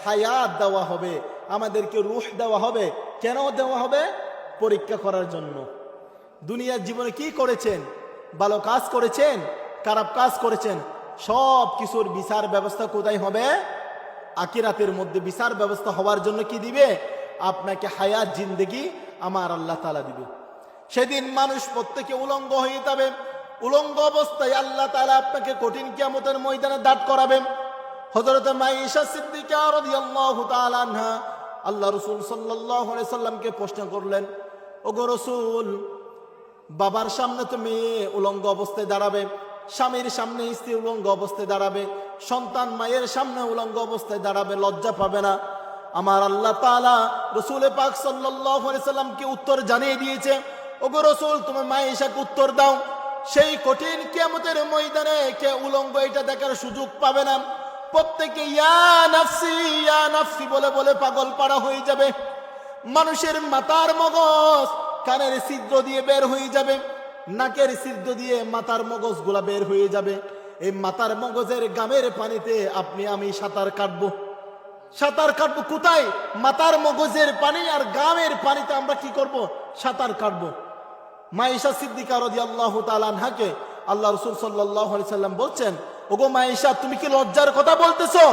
হায়াত দেওয়া হবে, আমাদেরকে রূহ দেওয়া হবে। কেন দেওয়া হবে? পরীক্ষা করার জন্য। দুনিয়ার জীবনে কি করেছেন? ভালো কাজ করেছেন, খারাপ কাজ করেছেন, সব কিছুর বিচার ব্যবস্থা কোথায় হবে? আখিরাতের মধ্যে বিচার ব্যবস্থা হওয়ার জন্য কি দিবে? আপনাকে হায়াত জিন্দেগি আমার আল্লাহ তাআলা দিবে। সেদিন মানুষ প্রত্যেকে উলঙ্গ হয়ে যাবে। উলঙ্গ অবস্থায় আল্লাহ তাআলা আপনাকে কঠিন কিয়ামতের ময়দানে দাঁড় করাবেন। হযরত আয়েশা সিদ্দিকা রাদিয়াল্লাহু তাআলা আনহা আল্লাহ রাসূল সাল্লাল্লাহু আলাইহি সাল্লামকে প্রশ্ন করলেন, ওগো রাসূল, বাবার সামনে তো মেয়ে উলঙ্গ অবস্থায় দাঁড়াবে, স্বামীর সামনে স্ত্রী উলঙ্গ অবস্থায় দাঁড়াবে, সন্তান মায়ের সামনে উলঙ্গ অবস্থায় দাঁড়াবে, লজ্জা পাবে না? আমার আল্লাহ তাআলা রাসূল পাক সাল্লাল্লাহু আলাইহি সাল্লামকে উত্তর জানিয়ে দিয়েছে, ওগো রাসূল, তুমি আয়েশাকে উত্তর দাও, সেই কঠিন কিয়ামতের ময়দানে কে উলঙ্গ এটা দেখার সুযোগ পাবে না। প্রত্যেকে ইয়া নাফসি বলে বলে পাগল পাড়া হয়ে যাবে। মানুষের মাথার মগজ কানের ছিদ্র দিয়ে বের হয়ে যাবে, নাকের ছিদ্র দিয়ে মাথার মগজগুলা বের হয়ে যাবে। এই মাথার মগজের গামের পানিতে আপনি আমি সাঁতার কাটবো। সাঁতার কাটবো কোথায়? মাথার মগজের পানি আর গামের পানিতে আমরা কি করব? সাঁতার কাটবো। আয়েশা সিদ্দিকা রাদিয়াল্লাহু তাআলা আনহাকে আল্লাহ রাসূল সাল্লাল্লাহু আলাইহি সাল্লাম বলছেন, ওগো আয়েশা, তুমি কি লজ্জার কথা বলতেছো?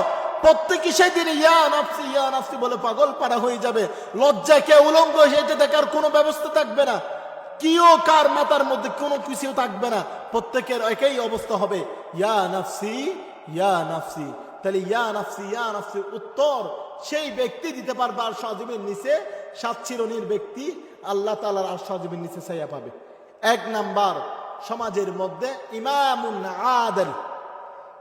প্রত্যেকে সেদিন ইয়া নাফসি বলে পাগল পাড়া হয়ে যাবে। লজ্জায় কে উলঙ্গ সেটা দেখার কোনো ব্যবস্থা থাকবে না, কিও কার মাথার মধ্যে কোনো কিছু থাকবে না। প্রত্যেকের একই অবস্থা হবে, ইয়া নাফসি। তাহলে ইয়া নাফসি উত্তর সেই ব্যক্তি দিতে পারবে আর সজীবের নিচে, 7 চিরনির ব্যক্তি আল্লাহ তাআলার আর সজীবের নিচে ছায়া পাবে। 1 নাম্বার, সমাজের মধ্যে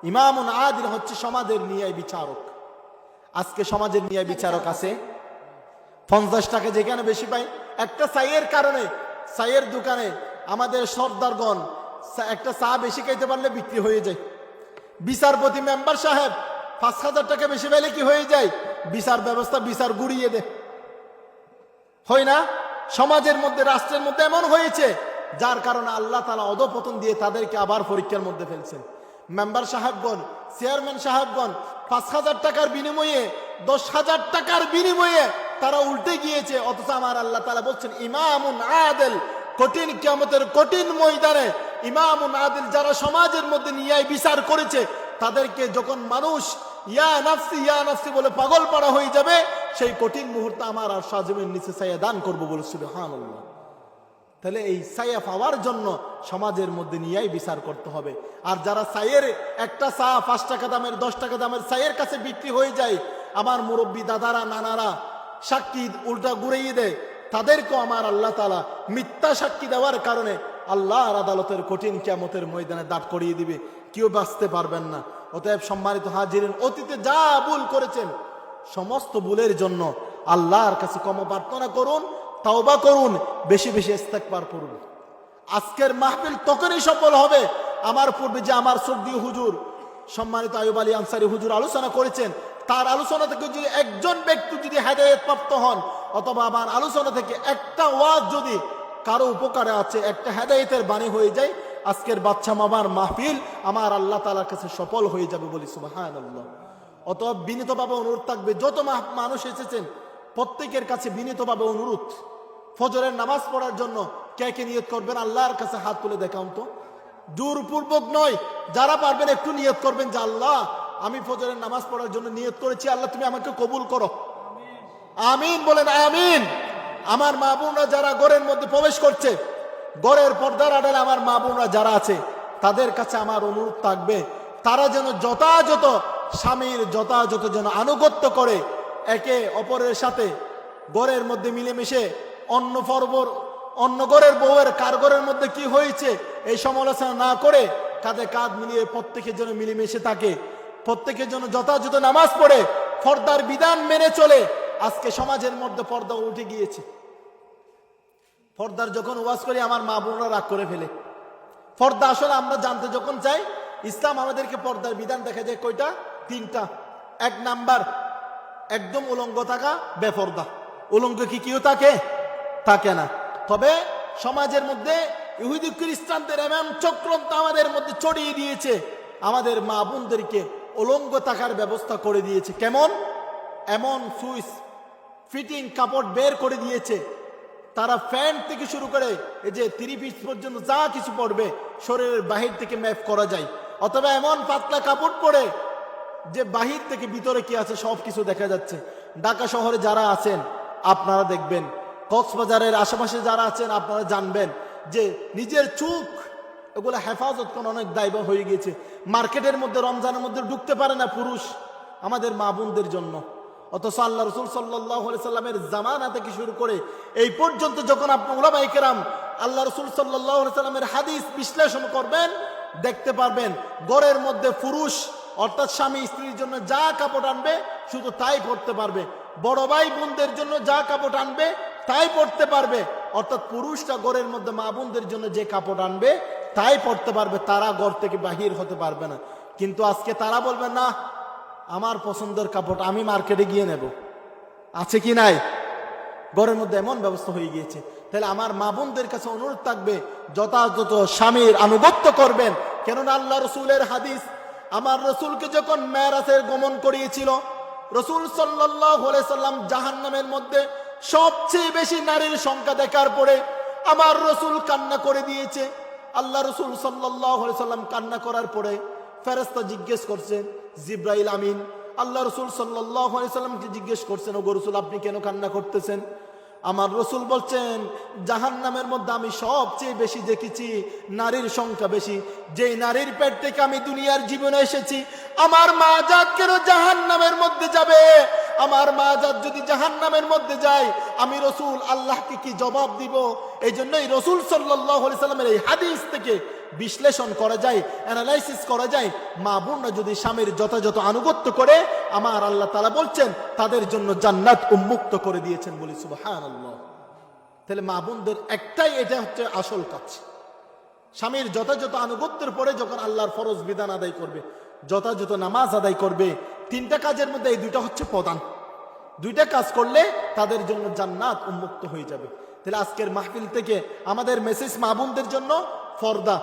ইমামুন আদিল হচ্ছে সমাজের ন্যায় বিচারক। আজকে সমাজের ন্যায় বিচারক আছে 50 টাকা যেখানে বেশি পাই, একটা চায়ের কারণে চায়ের দোকানে আমাদের সর্দারগণ একটা চা বেশি খাইতে পারলে বিক্রি হয়ে যায়। বিচারপতি মেম্বার সাহেব 5,000 টাকা বেশি পাইলে কি হয়ে যায়? বিচার ব্যবস্থা বিচার গুড়িয়ে দেয়, হয় না? সমাজের মধ্যে রাষ্ট্রের মধ্যে এমন হয়েছে, যার কারণে আল্লাহ তাআলা অধঃপতন দিয়ে তাদেরকে আবার পরীক্ষার মধ্যে ফেলছেন। মেম্বার সাহেবগণ, চেয়ারম্যান সাহেবগণ 5,000 টাকার বিনিময়ে 10,000 টাকার বিনিময়ে তারা উল্টে গিয়েছে। অথচ আমার আল্লাহ তাআলা বলছেন ইমামুন আদিল, কঠিন কিয়ামতের কঠিন ময়দানে ইমামুন আদিল যারা সমাজের মধ্যে ন্যায় বিচার করেছে, তাদেরকে যখন মানুষ ইয়া নাফসি বলে পাগল পাড়া হয়ে যাবে, সেই কঠিন মুহূর্তে আমার আর সাজমের নিচে ছায়া দান করবো বলে সুবহানাল্লাহ। তাহলে এই ছায়া পাওয়ার জন্য সমাজের মধ্যে ন্যায় বিচার করতে হবে। আর যারা ছায়ের একটা চা 5 টাকা দামের 10 টাকা দামের ছায়ের কাছে বিক্রি হয়ে যায়, আমার মুরব্বী দাদারা নানারা সাক্ষী উল্টা ঘুরিয়ে দেয়, তাদেরকেও আমার আল্লাহ তাআলা মিথ্যা সাক্ষী দেওয়ার কারণে আল্লাহর আদালতের কঠিন কিয়ামতের ময়দানে দাঁড় করিয়ে দিবে, কেউ বাঁচতে পারবেন না। অতএব সম্মানিত হাজিরিন, অতীতে যা ভুল করেছেন সমস্ত ভুলের জন্য আল্লাহর কাছে ক্ষমা প্রার্থনা করুন, তাওবা করুন, বেশি বেশি ইস্তেগফার করুন। আজকের মাহফিল তখনই সফল হবে, আমার পূর্বে যে আমার শ্রদ্ধেয় হুজুর সম্মানিত আইয়ুব আলী আনসারী হুজুর আলোচনা করেছেন, তার আলোচনা থেকে যদি একজন ব্যক্তি যদি হেদায়েত প্রাপ্ত হন, অথবা আমার আলোচনা থেকে একটা ওয়াজ যদি কারো উপকারে আছে, একটা হেদায়েতের বাণী হয়ে যায়, আজকের বাচ্চা মামার মাহফিল আমার আল্লাহ তাআলার কাছে সফল হয়ে যাবে বলি সুবহানাল্লাহ। অতএব বিনীতভাবে অনুরোধ থাকবে, যত মানুষ এসেছেন প্রত্যেকের কাছে বিনীতভাবে অনুরোধ, ফজরের নামাজ পড়ার জন্য কে কে নিয়ত করবেন আল্লাহর কাছে হাত তুলে দেখান তো। জোরপূর্বক নয়, যারা পারবেন একটু নিয়ত করবেন যে আল্লাহ আমি ফজরের নামাজ পড়ার জন্য নিয়ত করেছি, আল্লাহ তুমি আমাকে কবুল করো। আমিন বলেন আমিন। আমার মা বোনরা যারা ঘরের মধ্যে প্রবেশ করছে, ঘরের পর্দার আড়ালে আমার মা বোনরা যারা আছে, তাদের কাছে আমার অনুরোধ থাকবে তারা যেন যথাযথ স্বামীর যথাযথ যেন আনুগত্য করে, একে অপরের সাথে ঘরের মধ্যে মিলেমিশে অন্য ঘরের বউয়ের কার ঘরের মধ্যে কি হয়েছে এই সমালোচনা না করে কাঁধে কাঁধ মিলিয়ে প্রত্যেকের জন্য মিলেমিশে থাকে, প্রত্যেকের জন্য যথাযথ নামাজ পড়ে পর্দার বিধান মেনে চলে। আজকে সমাজের মধ্যে পর্দা উঠে গিয়েছে। পর্দার যখন ওয়াজ করি আমার মা বোনরা রাগ করে ফেলে। পর্দা আসলে আমরা জানতে যখন চাই, ইসলাম আমাদেরকে পর্দার বিধান দেখা যায় কয়টা? 3টা। 1 নাম্বার একদম উলঙ্গ থাকা বেপর্দা। উলঙ্গ কি কেউ থাকে না। তবে সমাজের মধ্যে ইহুদি খ্রিস্টানদের এমন চক্রান্ত আমাদের মধ্যে ছড়িয়ে দিয়েছে, আমাদের মা বোনদেরকে উলঙ্গ থাকার ব্যবস্থা করে দিয়েছে। কেমন? এমন সুইচ ফিটিং কাপড় বের করে দিয়েছে, তারা প্যান্ট থেকে শুরু করে এই যে 3 পিস পর্যন্ত যা কিছু পড়বে শরীরের বাহির থেকে ম্যাপ করা যায়, অথবা এমন পাতলা কাপড় পরে যে বাহির থেকে ভিতরে কি আছে সব কিছু দেখা যাচ্ছে। ঢাকা শহরে যারা আছেন আপনারা দেখবেন, কক্সবাজারের আশেপাশে যারা আছেন আপনারা জানবেন যে নিজের চোখ এগুলো হেফাজত করা অনেক দায়িত্ব হয়ে গিয়েছে। মার্কেটের মধ্যে রমজানের মধ্যে ঢুকতে পারে না পুরুষ আমাদের মা বোনদের জন্য, অথচ আল্লাহ রসুল সাল্লাল্লাহু আলাইহি সাল্লামের জামানা থেকে শুরু করে এই পর্যন্ত যখন আপনি উলামায়ে কেরাম আল্লাহ রসুল সাল্লাল্লাহু আলাইহি সাল্লামের হাদিস বিশ্লেষণ করবেন, দেখতে পারবেন ঘরের মধ্যে পুরুষ অর্থাৎ স্বামী স্ত্রীর জন্য যা কাপড় আনবে শুধু তাই পড়তে পারবে, বড় ভাই বোনদের জন্য যা কাপড় আনবে তাই পড়তে পারবে, অর্থাৎ পুরুষরা ঘরের মধ্যে মা বোনদের জন্য যে কাপড় আনবে তাই পড়তে পারবে, তারা ঘর থেকে বাহির হতে পারবে না। কিন্তু আজকে তারা বলবে না, আমার পছন্দের কাপড় আমি মার্কেটে গিয়ে নেব। আছে কি নাই? ঘরের মধ্যে এমন ব্যবস্থা হয়ে গিয়েছে। তাহলে আমার মা বোনদের কাছে অনুরোধ থাকবে যথাযথ স্বামীর আনুগত্য করবেন। কেননা আল্লাহ রসুলের হাদিস, আমার রসুলকে যখন মেরাজে গমন করিয়েছিল, রসুল সাল্লাল্লাহু আলাইহি সাল্লাম জাহান্নামের মধ্যে সবচেয়ে বেশি নারীর সংখ্যা দেখার পরে আমার রসুল কান্না করে দিয়েছে। আল্লাহ রসুল সাল্লাল্লাহু আলাইহি সাল্লাম কান্না করার পরে ফেরেশতা জিজ্ঞেস করছেন, জিব্রাইল আমিন আল্লাহ রসুল সাল্লাল্লাহু আলাইহি সাল্লামকে জিজ্ঞেস করছেন, ওগো রসুল আপনি কেন কান্না করতেছেন? আমার রসুল বলছেন, জাহান্নামের মধ্যে আমি সবচেয়ে বেশি দেখেছি নারীর সংখ্যা বেশি, যেই নারীর পেট থেকে আমি দুনিয়ার জীবনে এসেছি। আমার মা জাত কেন জাহান্নামের মধ্যে যাবে? আমার মা জাত যদি জাহান্নামের মধ্যে যায়, আমি রসুল আল্লাহকে কি জবাব দিব? এই জন্যই রসুল সাল্লাল্লাহু আলাইহি সাল্লামের এই হাদিস থেকে বিশ্লেষণ করা যায়, অ্যানালাইসিস করা যায়, মা বোনরা যদি স্বামীর যথাযথ আনুগত্য করে আমার আল্লাহ তাআলা বলছেন তাদের জন্য জান্নাত উন্মুক্ত করে দিয়েছেন। বলি সুবহানাল্লাহ। তাহলে মা বোনদের একটাই, এটা হচ্ছে আসল কাজ। স্বামীর যথাযথ আনুগত্যের পরে যখন আল্লাহর ফরজ বিধান আদায় করবে, যথাযথ নামাজ আদায় করবে, 3টা কাজের মধ্যে এই 2টা হচ্ছে প্রধান। 2টা কাজ করলে তাদের জন্য জান্নাত উন্মুক্ত হয়ে যাবে। তাহলে আজকের মাহফিল থেকে আমাদের মেসেজ মা বোনদের জন্য, পর্দা,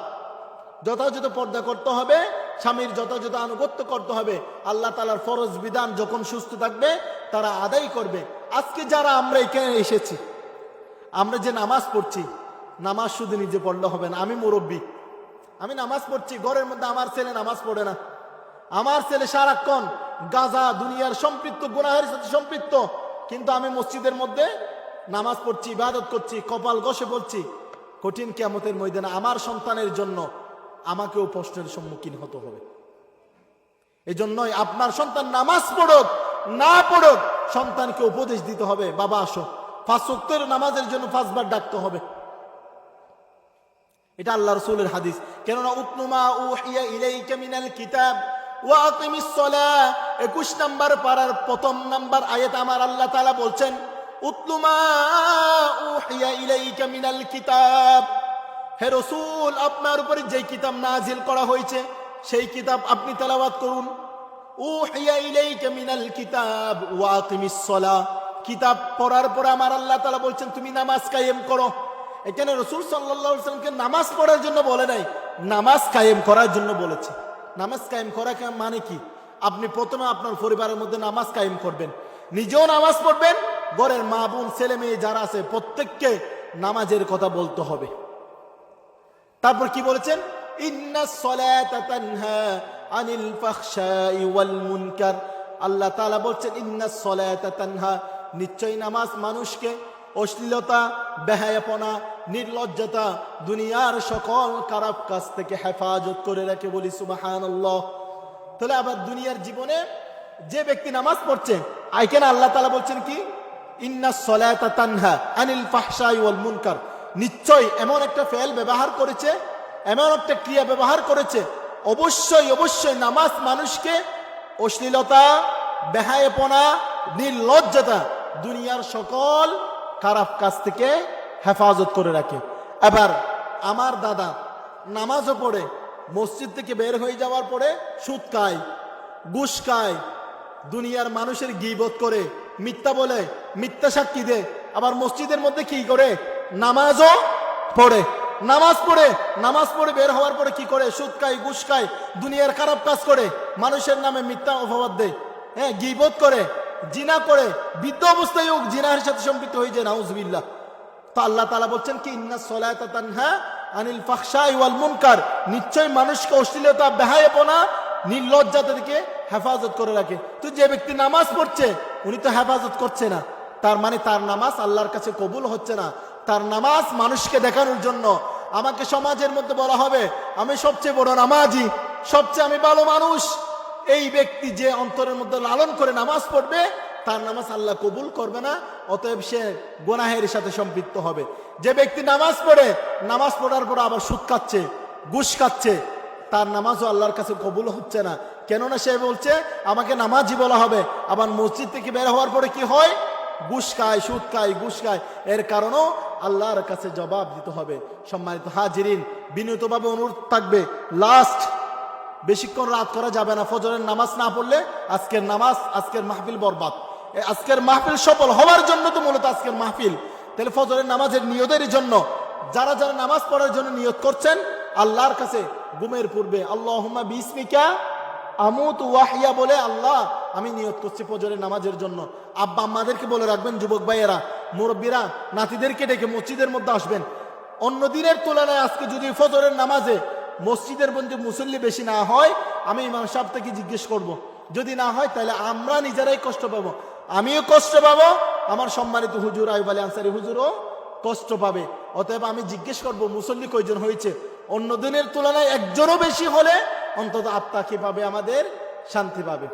যথাযথ পর্দা করতে হবে, স্বামীর যথাযথ আনুগত্য করতে হবে। আল্লাহ তাআলার ফরজ বিধান যখন সুস্থ থাকবে তারা আদায় করবে। আজকে যারা আমরা এখানে এসেছি, আমরা যে নামাজ পড়ছি, নামাজ শুধু নিজে পড়লে হবে না। আমি মুরব্বী, আমি নামাজ পড়ছি, ঘরের মধ্যে আমার ছেলে নামাজ পড়ে না। আমার ছেলে সারাক্ষণ গাঁজা দুনিয়ার সম্পৃক্ত গুনাহের সাথে সম্পৃক্ত, কিন্তু আমি মসজিদের মধ্যে নামাজ পড়ছি, ইবাদত করছি, কপাল ঘষে বলছি। কঠিন কিয়ামতের ময়দানে আমার সন্তানের জন্য আমাকেও প্রশ্নের সম্মুখীন হতে হবে। এই জন্যই আপনার সন্তান নামাজ পড়ুক না পড়ুক, সন্তানকে উপদেশ দিতে হবে, বাবা আসো, 5 ওয়াক্তের নামাজের জন্য 5 বার ডাকতে হবে। এটা আল্লাহ রাসূলের হাদিস। কেননা উতলুমা উহিয়া ইলাইকা মিনাল কিতাব ওয়া আকিমিস সালাহ, 21 নম্বর পারার 1ম নম্বর আয়াত আমার আল্লাহ তাআলা বলছেন, উতলুমা উহিয়া ইলাইকা মিনাল কিতাব, হে রাসূল আপনার উপরে যে কিতাব নাজিল করা হয়েছে সেই কিতাব আপনি তেলাওয়াত করুন। উহিয়া ইলাইকা মিনাল কিতাব ওয়া আকিমিস সালাহ, কিতাব পড়ার পরে আমার আল্লাহ তাআলা বলছেন তুমি নামাজ কায়েম করো। এখানে রাসূল সাল্লাল্লাহু আলাইহি ওয়াসাল্লামকে নামাজ পড়ার জন্য বলে নাই, নামাজ কায়েম করার জন্য বলেছে। নামাজ কায়েম করা মানে কি? আপনি প্রথমে আপনার পরিবারের মধ্যে নামাজ কায়েম করবেন, নিজেও নামাজ পড়বেন, ঘরের মা বোন ছেলে মেয়ে যারা আছে প্রত্যেককে নামাজের কথা বলতে হবে। তারপর কি বলেছেন? ইন্নাস সালাতা তানহা আনিল ফাহশাই ওয়াল মুনকার। আল্লাহ তাআলা বলছেন ইন্নাস সালাতা তানহা, নিশ্চয়ই নামাজ মানুষকে অশ্লীলতা, বেহায়াপনা, নির্লজ্জতা, দুনিয়ার সকল খারাপ কাজ থেকে হেফাজত করে রাখে। বলি সুবহানাল্লাহ। তাহলে আবার দুনিয়ার জীবনে যে ব্যক্তি নামাজ পড়ছে, আইকেন আল্লাহ তাআলা বলছেন কি? ইন্নাস সালাতা তানহা আনিল ফাহশাই ওয়াল মুনকার। নিশ্চয় এমন একটা ফেল ব্যবহার করেছে, এমন একটা ক্রিয়া ব্যবহার করেছে, অবশ্যই অবশ্যই নামাজ মানুষকে অশ্লীলতা, বেহায়াপনা, নির্লজ্জতা, দুনিয়ার সকল খারাপ কাজ থেকে হেফাজত করে রাখে। এবার আমার দাদা নামাজও পড়ে, মসজিদ থেকে বের হয়ে যাওয়ার পরে সুদ খায়, ঘুষ খায়, দুনিয়ার মানুষের গীবত করে, মিথ্যা বলে, মিথ্যা সাক্ষী দেয়, আবার মসজিদের মধ্যে কি করে? নামাজও পড়ে। নামাজ পড়ে বের হওয়ার পরে কি করে? সুদ খায়, ঘুষ খায়, দুনিয়ার খারাপ কাজ করে, মানুষের নামে মিথ্যা অপবাদ দেয়, হ্যাঁ, গীবত করে, জিনা করে, বৃদ্ধ অবস্থায় হোক জিনার সাথে সম্পৃক্ত হয়ে যায়, নাউজুবিল্লাহ। তো আল্লাহ তাআলা বলছেন কি? ইন্নাস সালাতা তানহা আনিল ফাহশাই ওয়াল মুনকার। নিশ্চয় মানুষকে অশ্লীলতা, বেহায়াপনা, নির্লজ্জতা থেকে হেফাজত করে রাখে। তো যে ব্যক্তি নামাজ পড়ছে উনি তো হেফাজত করছে না, তার মানে তার নামাজ আল্লাহর কাছে কবুল হচ্ছে না। তার নামাজ মানুষকে দেখানোর জন্য, আমাকে সমাজের মধ্যে বলা হবে আমি সবচেয়ে বড় নামাজি, সবচেয়ে আমি ভালো মানুষ। এই ব্যক্তি যে অন্তরের মধ্যে লালন করে নামাজ পড়বে, তার নামাজ আল্লাহ কবুল করবে না, অতএব সে গুনাহের সাথে সম্পৃক্ত হবে। যে ব্যক্তি নামাজ পড়ে, নামাজ পড়ার পর আবার সুদ খাচ্ছে, ঘুষ খাচ্ছে, তার নামাজও আল্লাহর কাছে কবুল হচ্ছে না। কেননা সে বলছে আমাকে নামাজি বলা হবে, আবার মসজিদ থেকে বের হওয়ার পরে কি হয়? ঘুষ খায়, সুদ খায়, ঘুষ খায়। এর কারণেও আল্লাহর কাছে জবাব দিতে হবে। সম্মানিত হাজিরিন, বিনীতভাবে অনুরোধ থাকবে, লাস্ট বেশিক্ষণ রাত করা যাবে না। ফজরের নামাজ না পড়লে আজকের নামাজ, আজকের মাহফিল বরবাদ। আজকের মাহফিল সফল হওয়ার জন্য তো মূলত আজকের মাহফিল। তাহলে ফজরের নামাজের নিয়তের জন্য যারা যারা নামাজ পড়ার জন্য নিয়ত করছেন, আল্লাহর কাছে ঘুমের পূর্বে আল্লাহুম্মা বিসমিকা আমুতু ওয়াহিয়া বলে, আল্লাহ আমি নিয়ত করছি ফজরের নামাজের জন্য। আব্বা আম্মাদেরকে বলে রাখবেন, যুবক ভাইয়েরা, মুরব্বীরা নাতিদেরকে ডেকে মসজিদের মধ্যে আসবেন। অন্য দিনের তুলনায় আজকে যদি ফজরের নামাজে মসজিদের মধ্যে মুসল্লি বেশি না হয়, আমি ইমাম সাহেব থেকে জিজ্ঞেস করব। যদি না হয় তাহলে আমরা নিজেরাই কষ্ট পাবো, আমিও কষ্ট পাবো, আমার সম্মানিত হুজুর আইয়ুব আলী আনসারী হুজুরও কষ্ট পাবে। অতএব আমি জিজ্ঞেস করব মুসল্লি কয়জন হয়েছে। অন্য দিনের তুলনায় একজনও বেশি হলে অন্তত আত্মা কি পাবে? আমাদের শান্তি পাবে।